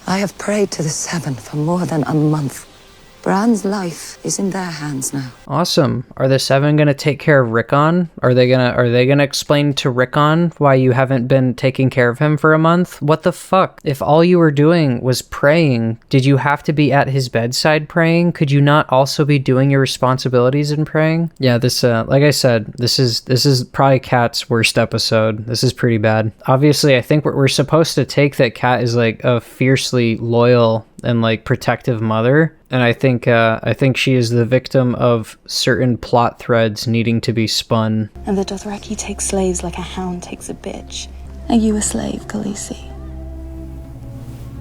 I have prayed to the Seven for more than a month. Bran's life is in their hands now. Awesome. Are the Seven gonna take care of Rickon? Are they gonna explain to Rickon why you haven't been taking care of him for a month? What the fuck? If all you were doing was praying, did you have to be at his bedside praying? Could you not also be doing your responsibilities and praying? Yeah, this like I said, this is probably Kat's worst episode. This is pretty bad. Obviously, I think we're supposed to take that Kat is like a fiercely loyal and like protective mother, and I think she is the victim of certain plot threads needing to be spun. And the Dothraki take slaves like a hound takes a bitch. Are you a slave, Khaleesi?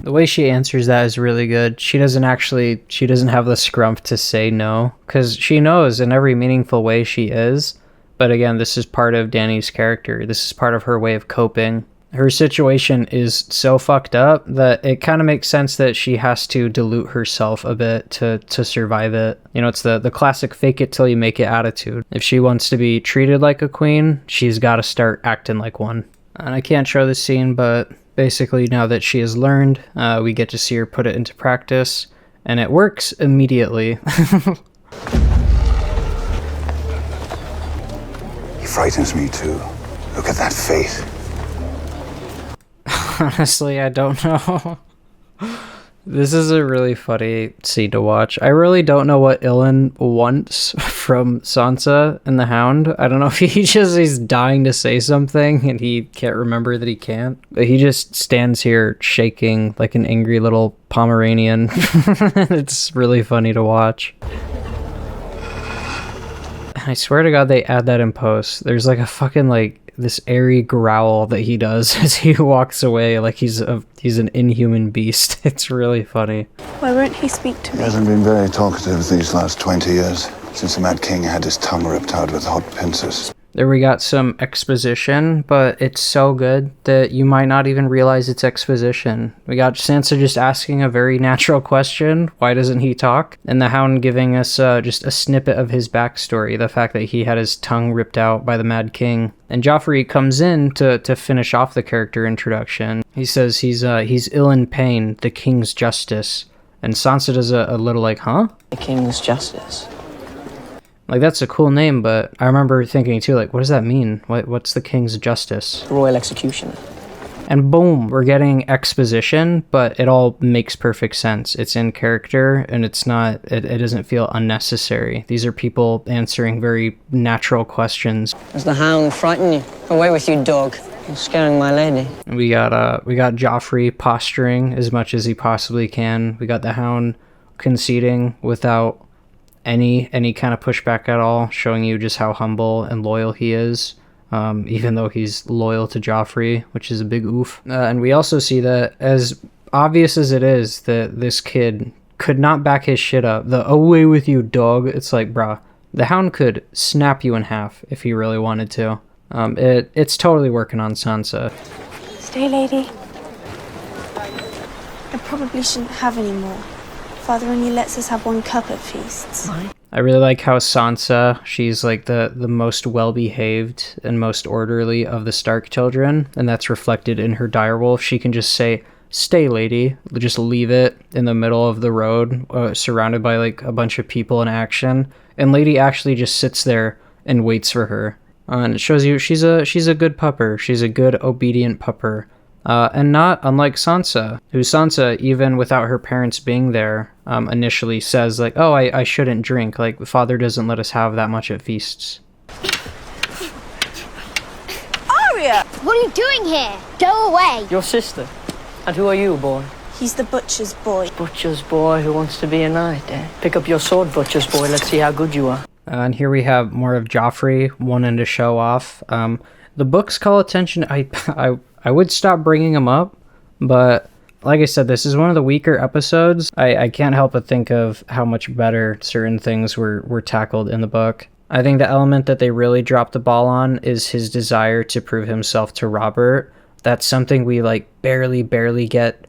The way she answers that is really good. She doesn't have the scrumph to say no, because she knows in every meaningful way she is. But again, this is part of Dany's character. This is part of her way of coping. Her situation is so fucked up that it kind of makes sense that she has to dilute herself a bit to survive it. You know, it's the classic fake it till you make it attitude. If she wants to be treated like a queen, she's got to start acting like one. And I can't show this scene, but basically now that she has learned, we get to see her put it into practice, and it works immediately. He frightens me too. Look at that face. Honestly, I don't know. This is a really funny scene to watch. I really don't know what Ilan wants from Sansa and the Hound. I don't know if he's dying to say something and he can't remember that he can't. But he just stands here shaking like an angry little Pomeranian. It's really funny to watch. I swear to God they add that in post. There's like a fucking like this airy growl that he does as he walks away like he's an inhuman beast. It's really funny. Why won't he speak to me? He hasn't been very talkative these last 20 years, since the Mad King had his tongue ripped out with hot pincers. There we got some exposition, but it's so good that you might not even realize it's exposition. We got Sansa just asking a very natural question, why doesn't he talk? And the Hound giving us just a snippet of his backstory, the fact that he had his tongue ripped out by the Mad King. And Joffrey comes in to finish off the character introduction. He says he's ill in pain, the King's justice. And Sansa does a little like, huh? The King's justice. Like, that's a cool name, but I remember thinking too, like, what does that mean? What's the King's justice? Royal execution. And boom, we're getting exposition, but it all makes perfect sense. It's in character, and it's not, it doesn't feel unnecessary. These are people answering very natural questions. Does the Hound frighten you? Away with you, dog. You're scaring my lady. We got Joffrey posturing as much as he possibly can. We got the Hound conceding without any kind of pushback at all, showing you just how humble and loyal he is, even though he's loyal to Joffrey, which is a big oof. And we also see that, as obvious as it is, that this kid could not back his shit up. The away with you, dog. It's like, bruh, the Hound could snap you in half if he really wanted to. It's totally working on Sansa. Stay, lady. I probably shouldn't have any more. Father only lets us have one cup at feasts. I really like how Sansa, she's like the most well-behaved and most orderly of the Stark children, and that's reflected in her direwolf. She can just say, stay, lady, just leave it in the middle of the road, surrounded by like a bunch of people in action, and lady actually just sits there and waits for her. And it shows you she's a good pupper. She's a good, obedient pupper. And not unlike Sansa, who Sansa, even without her parents being there, initially says like, oh, I shouldn't drink. Like, father doesn't let us have that much at feasts. Arya! What are you doing here? Go away. Your sister. And who are you, boy? He's the butcher's boy. Butcher's boy who wants to be a knight, eh? Pick up your sword, butcher's boy. Let's see how good you are. And here we have more of Joffrey wanting to show off. The books call attention. I would stop bringing them up, but like I said, this is one of the weaker episodes. I can't help but think of how much better certain things were tackled in the book. I think the element that they really dropped the ball on is his desire to prove himself to Robert. That's something we like barely get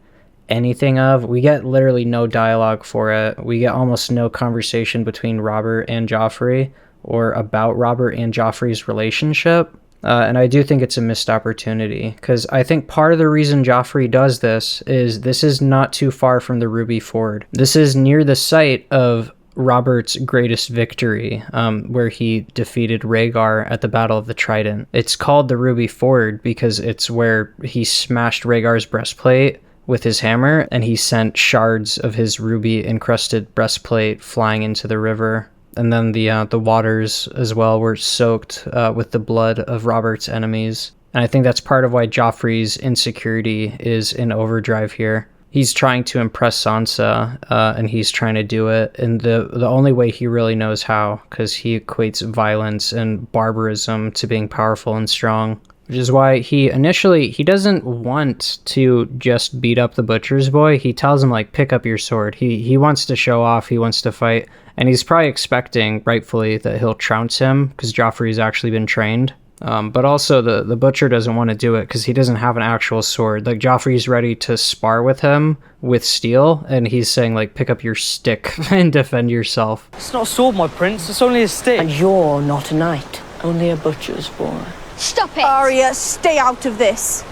anything of. We get literally no dialogue for it. We get almost no conversation between Robert and Joffrey or about Robert and Joffrey's relationship. And I do think it's a missed opportunity, because I think part of the reason Joffrey does this is not too far from the Ruby Ford. This is near the site of Robert's greatest victory, where he defeated Rhaegar at the Battle of the Trident. It's called the Ruby Ford because it's where he smashed Rhaegar's breastplate with his hammer, and he sent shards of his ruby-encrusted breastplate flying into the river. And then the waters as well were soaked with the blood of Robert's enemies. And I think that's part of why Joffrey's insecurity is in overdrive here. He's trying to impress Sansa, and he's trying to do it in the only way he really knows how, because he equates violence and barbarism to being powerful and strong. Which is why he doesn't want to just beat up the butcher's boy. He tells him, like, pick up your sword. He wants to show off, he wants to fight, and he's probably expecting, rightfully, that he'll trounce him, because Joffrey's actually been trained. But also the butcher doesn't want to do it because he doesn't have an actual sword. Like, Joffrey's ready to spar with him with steel, and he's saying, like, pick up your stick and defend yourself. It's not a sword, my prince. It's only a stick. And you're not a knight, only a butcher's boy. Stop it! Arya, stay out of this.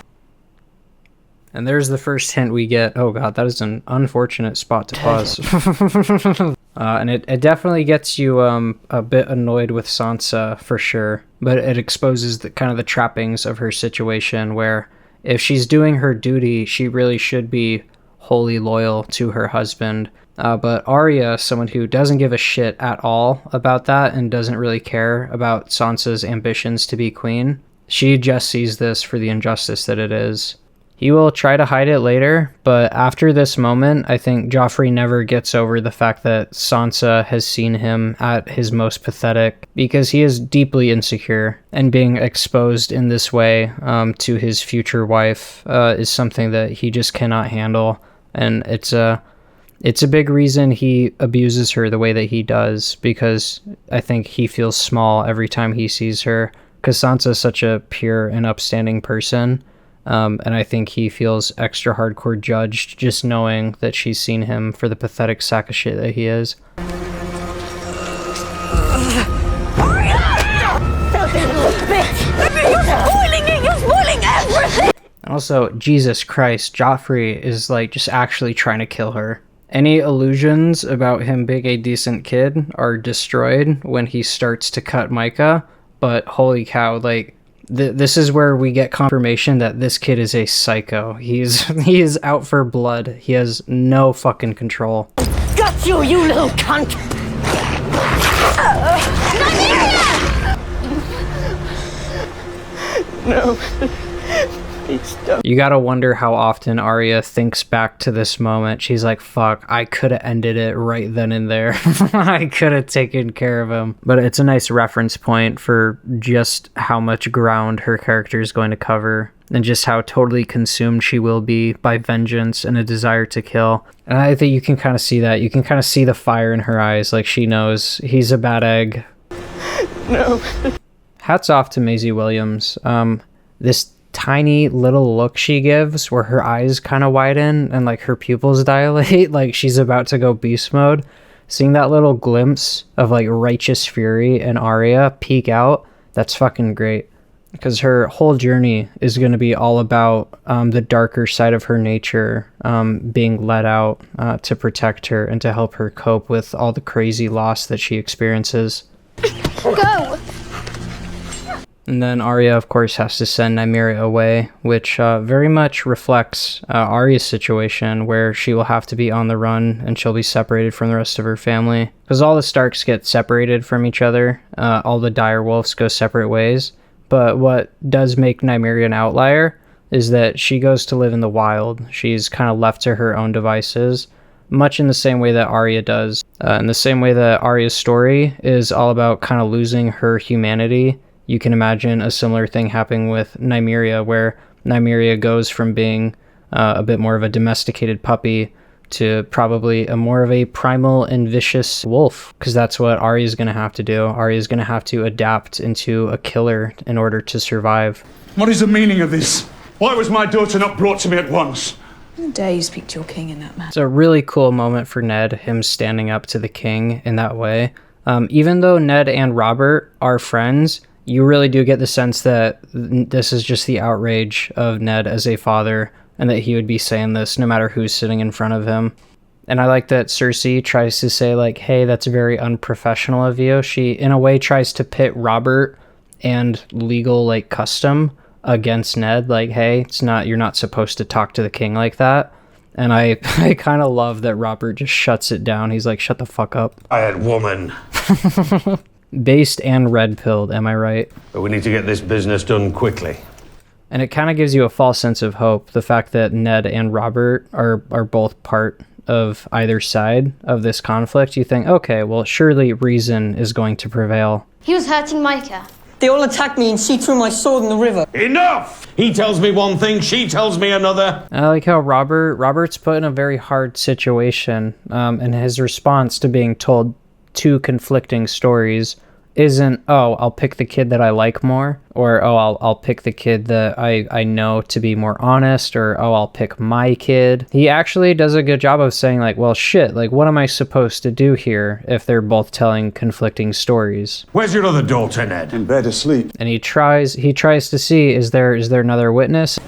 And there's the first hint we get. Oh god, that is an unfortunate spot to pause. And it definitely gets you a bit annoyed with Sansa, for sure. But it exposes the kind of the trappings of her situation, where if she's doing her duty, she really should be wholly loyal to her husband. But Arya, someone who doesn't give a shit at all about that and doesn't really care about Sansa's ambitions to be queen, she just sees this for the injustice that it is. He will try to hide it later, but after this moment, I think Joffrey never gets over the fact that Sansa has seen him at his most pathetic, because he is deeply insecure, and being exposed in this way to his future wife is something that he just cannot handle, and it's a big reason he abuses her the way that he does, because I think he feels small every time he sees her, because Sansa is such a pure and upstanding person. And I think he feels extra hardcore judged just knowing that she's seen him for the pathetic sack of shit that he is. You're spoiling everything! Also, Jesus Christ, Joffrey is like just actually trying to kill her. Any illusions about him being a decent kid are destroyed when he starts to cut Micah, but holy cow, like, this is where we get confirmation that this kid is a psycho. He is out for blood. He has no fucking control. Got you, you little cunt! No. Please don't. You gotta wonder how often Arya thinks back to this moment. She's like, fuck, I could have ended it right then and there. I could have taken care of him. But it's a nice reference point for just how much ground her character is going to cover, and just how totally consumed she will be by vengeance and a desire to kill. And I think you can kind of see that. You can kind of see the fire in her eyes, like she knows he's a bad egg. No. Hats off to Maisie Williams. This tiny little look she gives where her eyes kind of widen and like her pupils dilate like she's about to go beast mode, seeing that little glimpse of like righteous fury in Arya peek out, that's fucking great, because her whole journey is going to be all about the darker side of her nature being let out to protect her and to help her cope with all the crazy loss that she experiences. Go! And then Arya, of course, has to send Nymeria away, which very much reflects Arya's situation, where she will have to be on the run and she'll be separated from the rest of her family. Because all the Starks get separated from each other, all the direwolves go separate ways. But what does make Nymeria an outlier is that she goes to live in the wild. She's kind of left to her own devices, much in the same way that Arya does. In the same way that Arya's story is all about kind of losing her humanity, you can imagine a similar thing happening with Nymeria, where Nymeria goes from being a bit more of a domesticated puppy to probably a more of a primal and vicious wolf, because that's what Arya's going to have to do. Arya's going to have to adapt into a killer in order to survive. What is the meaning of this? Why was my daughter not brought to me at once? How dare you speak to your king in that manner? It's a really cool moment for Ned, him standing up to the king in that way. Even though Ned and Robert are friends, you really do get the sense that this is just the outrage of Ned as a father, and that he would be saying this no matter who's sitting in front of him. And I like that Cersei tries to say, like, hey, that's very unprofessional of you. She, in a way, tries to pit Robert and legal, like, custom against Ned. Like, hey, you're not supposed to talk to the king like that. And I kind of love that Robert just shuts it down. He's like, shut the fuck up. Quiet woman. Based and red-pilled, am I right? But we need to get this business done quickly. And it kind of gives you a false sense of hope, the fact that Ned and Robert are both part of either side of this conflict. You think, okay, well, surely reason is going to prevail. He was hurting Micah. They all attacked me and she threw my sword in the river. Enough! He tells me one thing, she tells me another. I like how Robert's put in a very hard situation, and his response to being told two conflicting stories isn't, oh, I'll pick the kid that I like more, or oh, I'll pick the kid that I know to be more honest, or oh, I'll pick my kid. He actually does a good job of saying like, well, shit, like what am I supposed to do here if they're both telling conflicting stories? Where's your other daughter, Ned? In bed asleep. And he tries to see, is there another witness?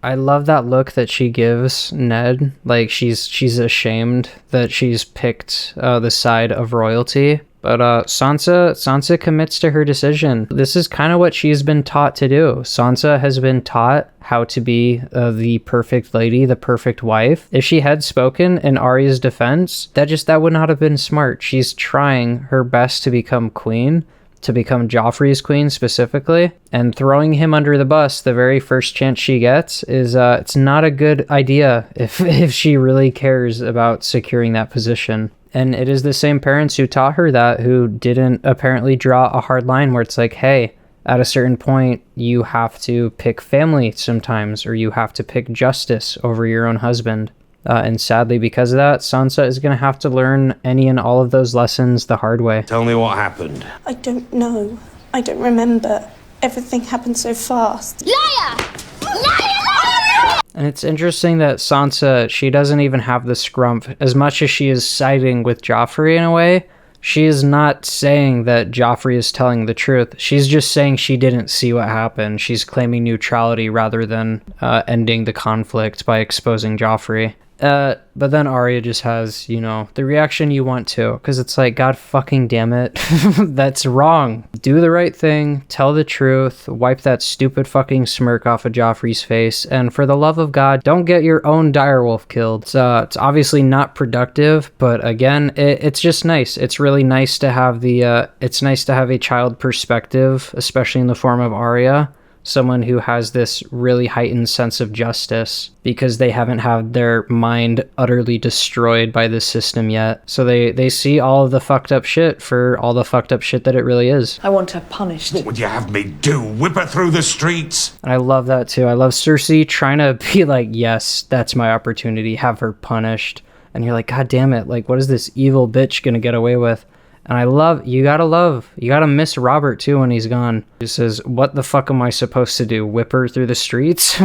I love that look that she gives Ned, like she's ashamed that she's picked the side of royalty. But Sansa commits to her decision. This is kind of what she's been taught to do. Sansa has been taught how to be the perfect lady, the perfect wife. If she had spoken in Arya's defense, that would not have been smart. She's trying her best to become queen, to become Joffrey's queen specifically, and throwing him under the bus the very first chance she gets is it's not a good idea if she really cares about securing that position. And it is the same parents who taught her that who didn't apparently draw a hard line where it's like, hey, at a certain point you have to pick family sometimes, or you have to pick justice over your own husband. And sadly, because of that, Sansa is going to have to learn any and all of those lessons the hard way. Tell me what happened. I don't know. I don't remember. Everything happened so fast. Liar! Liar! And it's interesting that Sansa, she doesn't even have the scrump. As much as she is siding with Joffrey in a way, she is not saying that Joffrey is telling the truth. She's just saying she didn't see what happened. She's claiming neutrality rather than ending the conflict by exposing Joffrey. But then Arya just has, you know, the reaction you want to, because it's like, God fucking damn it. That's wrong. Do the right thing, tell the truth, wipe that stupid fucking smirk off of Joffrey's face, and for the love of God, don't get your own direwolf killed. It's obviously not productive, but again, it's just nice. It's really nice to have it's nice to have a child perspective, especially in the form of Arya. Someone who has this really heightened sense of justice because they haven't had their mind utterly destroyed by this system yet. So they see all of the fucked up shit for all the fucked up shit that it really is. I want her punished. What would you have me do? Whip her through the streets? And I love that too. I love Cersei trying to be like, yes, that's my opportunity. Have her punished. And you're like, God damn it. Like, what is this evil bitch gonna get away with? And you gotta miss Robert too when he's gone. He says, what the fuck am I supposed to do? Whip her through the streets?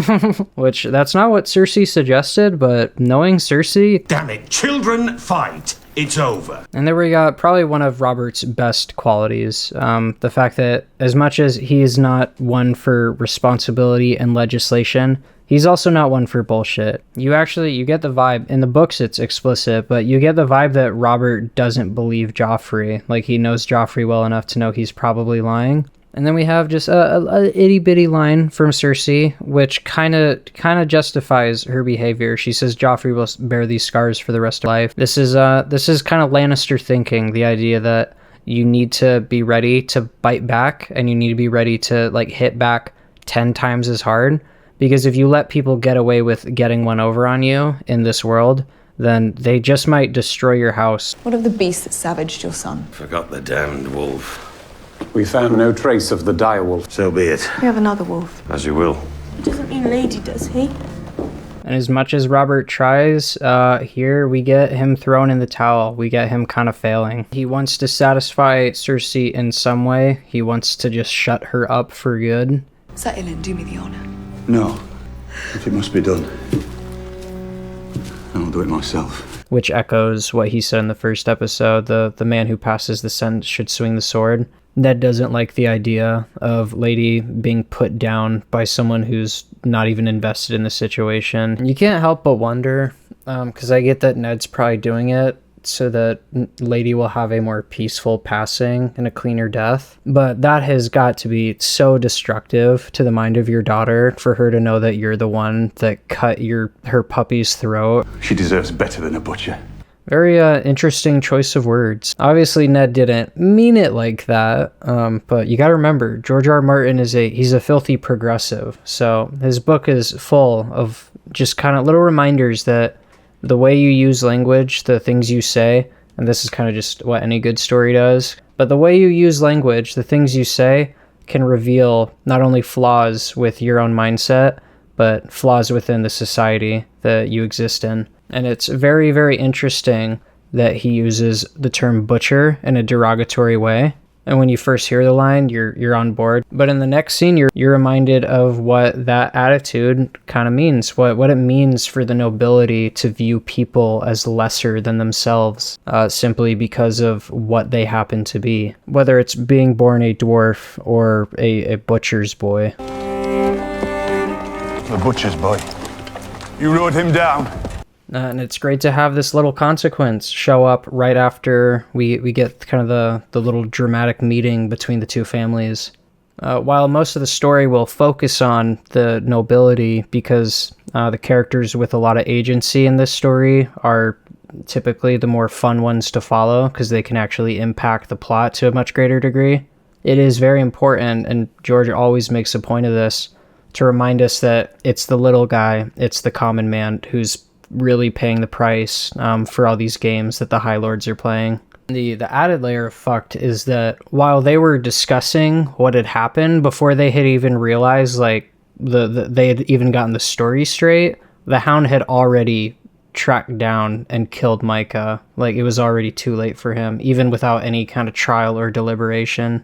Which, that's not what Cersei suggested, but knowing Cersei... Damn it, children fight. It's over. And there we got probably one of Robert's best qualities. The fact that as much as he is not one for responsibility and legislation, he's also not one for bullshit. You get the vibe, in the books it's explicit, but you get the vibe that Robert doesn't believe Joffrey. Like, he knows Joffrey well enough to know he's probably lying. And then we have just a itty bitty line from Cersei, which kind of justifies her behavior. She says Joffrey will bear these scars for the rest of life. This is kind of Lannister thinking, the idea that you need to be ready to bite back, and you need to be ready to like hit back 10 times as hard. Because if you let people get away with getting one over on you in this world, then they just might destroy your house. What of the beast that savaged your son? Forgot the damned wolf. We found no trace of the direwolf. So be it. We have another wolf. As you will. He doesn't mean lady, does he? And as much as Robert tries, here we get him thrown in the towel. We get him kind of failing. He wants to satisfy Cersei in some way. He wants to just shut her up for good. Sir Ilan, do me the honor. No. If it must be done, I'll do it myself. Which echoes what he said in the first episode. The man who passes the sentence should swing the sword. Ned doesn't like the idea of Lady being put down by someone who's not even invested in the situation. You can't help but wonder, because I get that Ned's probably doing it so that Lady will have a more peaceful passing and a cleaner death. But that has got to be so destructive to the mind of your daughter for her to know that you're the one that cut her puppy's throat. She deserves better than a butcher. Very interesting choice of words. Obviously, Ned didn't mean it like that, but you gotta remember, George R. R. Martin he's a filthy progressive, so his book is full of just kind of little reminders that the way you use language, the things you say, and this is kind of just what any good story does, but the way you use language, the things you say, can reveal not only flaws with your own mindset, but flaws within the society that you exist in. And it's very, very interesting that he uses the term butcher in a derogatory way. And when you first hear the line, you're on board. But in the next scene, you're reminded of what that attitude kind of means, what it means for the nobility to view people as lesser than themselves, simply because of what they happen to be, whether it's being born a dwarf or a butcher's boy. The butcher's boy. You rode him down. And it's great to have this little consequence show up right after we get kind of the little dramatic meeting between the two families. While most of the story will focus on the nobility, because the characters with a lot of agency in this story are typically the more fun ones to follow, because they can actually impact the plot to a much greater degree. It is very important, and George always makes a point of this, to remind us that it's the little guy, it's the common man who's really paying the price for all these games that the High Lords are playing. The added layer of fucked is that while they were discussing what had happened before they had even realized like they had even gotten the story straight, the Hound had already tracked down and killed Micah. Like, it was already too late for him, even without any kind of trial or deliberation.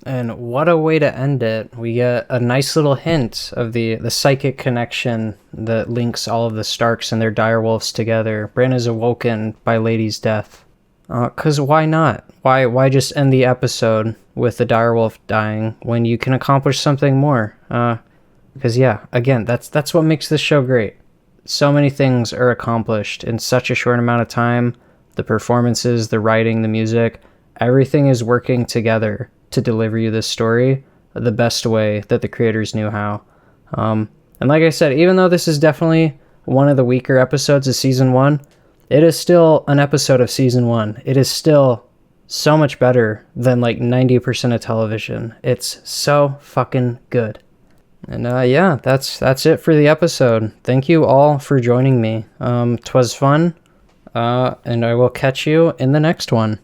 And what a way to end it. We get a nice little hint of the psychic connection that links all of the Starks and their direwolves together. Bran is awoken by Lady's death. 'Cause why not? Why just end the episode with the direwolf dying when you can accomplish something more? 'Cause yeah, again, that's what makes this show great. So many things are accomplished in such a short amount of time. The performances, the writing, the music, everything is working together to deliver you this story the best way that the creators knew how. And like I said, even though this is definitely one of the weaker episodes of season 1, it is still an episode of season 1. It is still so much better than like 90% of television. It's so fucking good. And yeah, that's it for the episode. Thank you all for joining me. 'Twas fun, and I will catch you in the next one.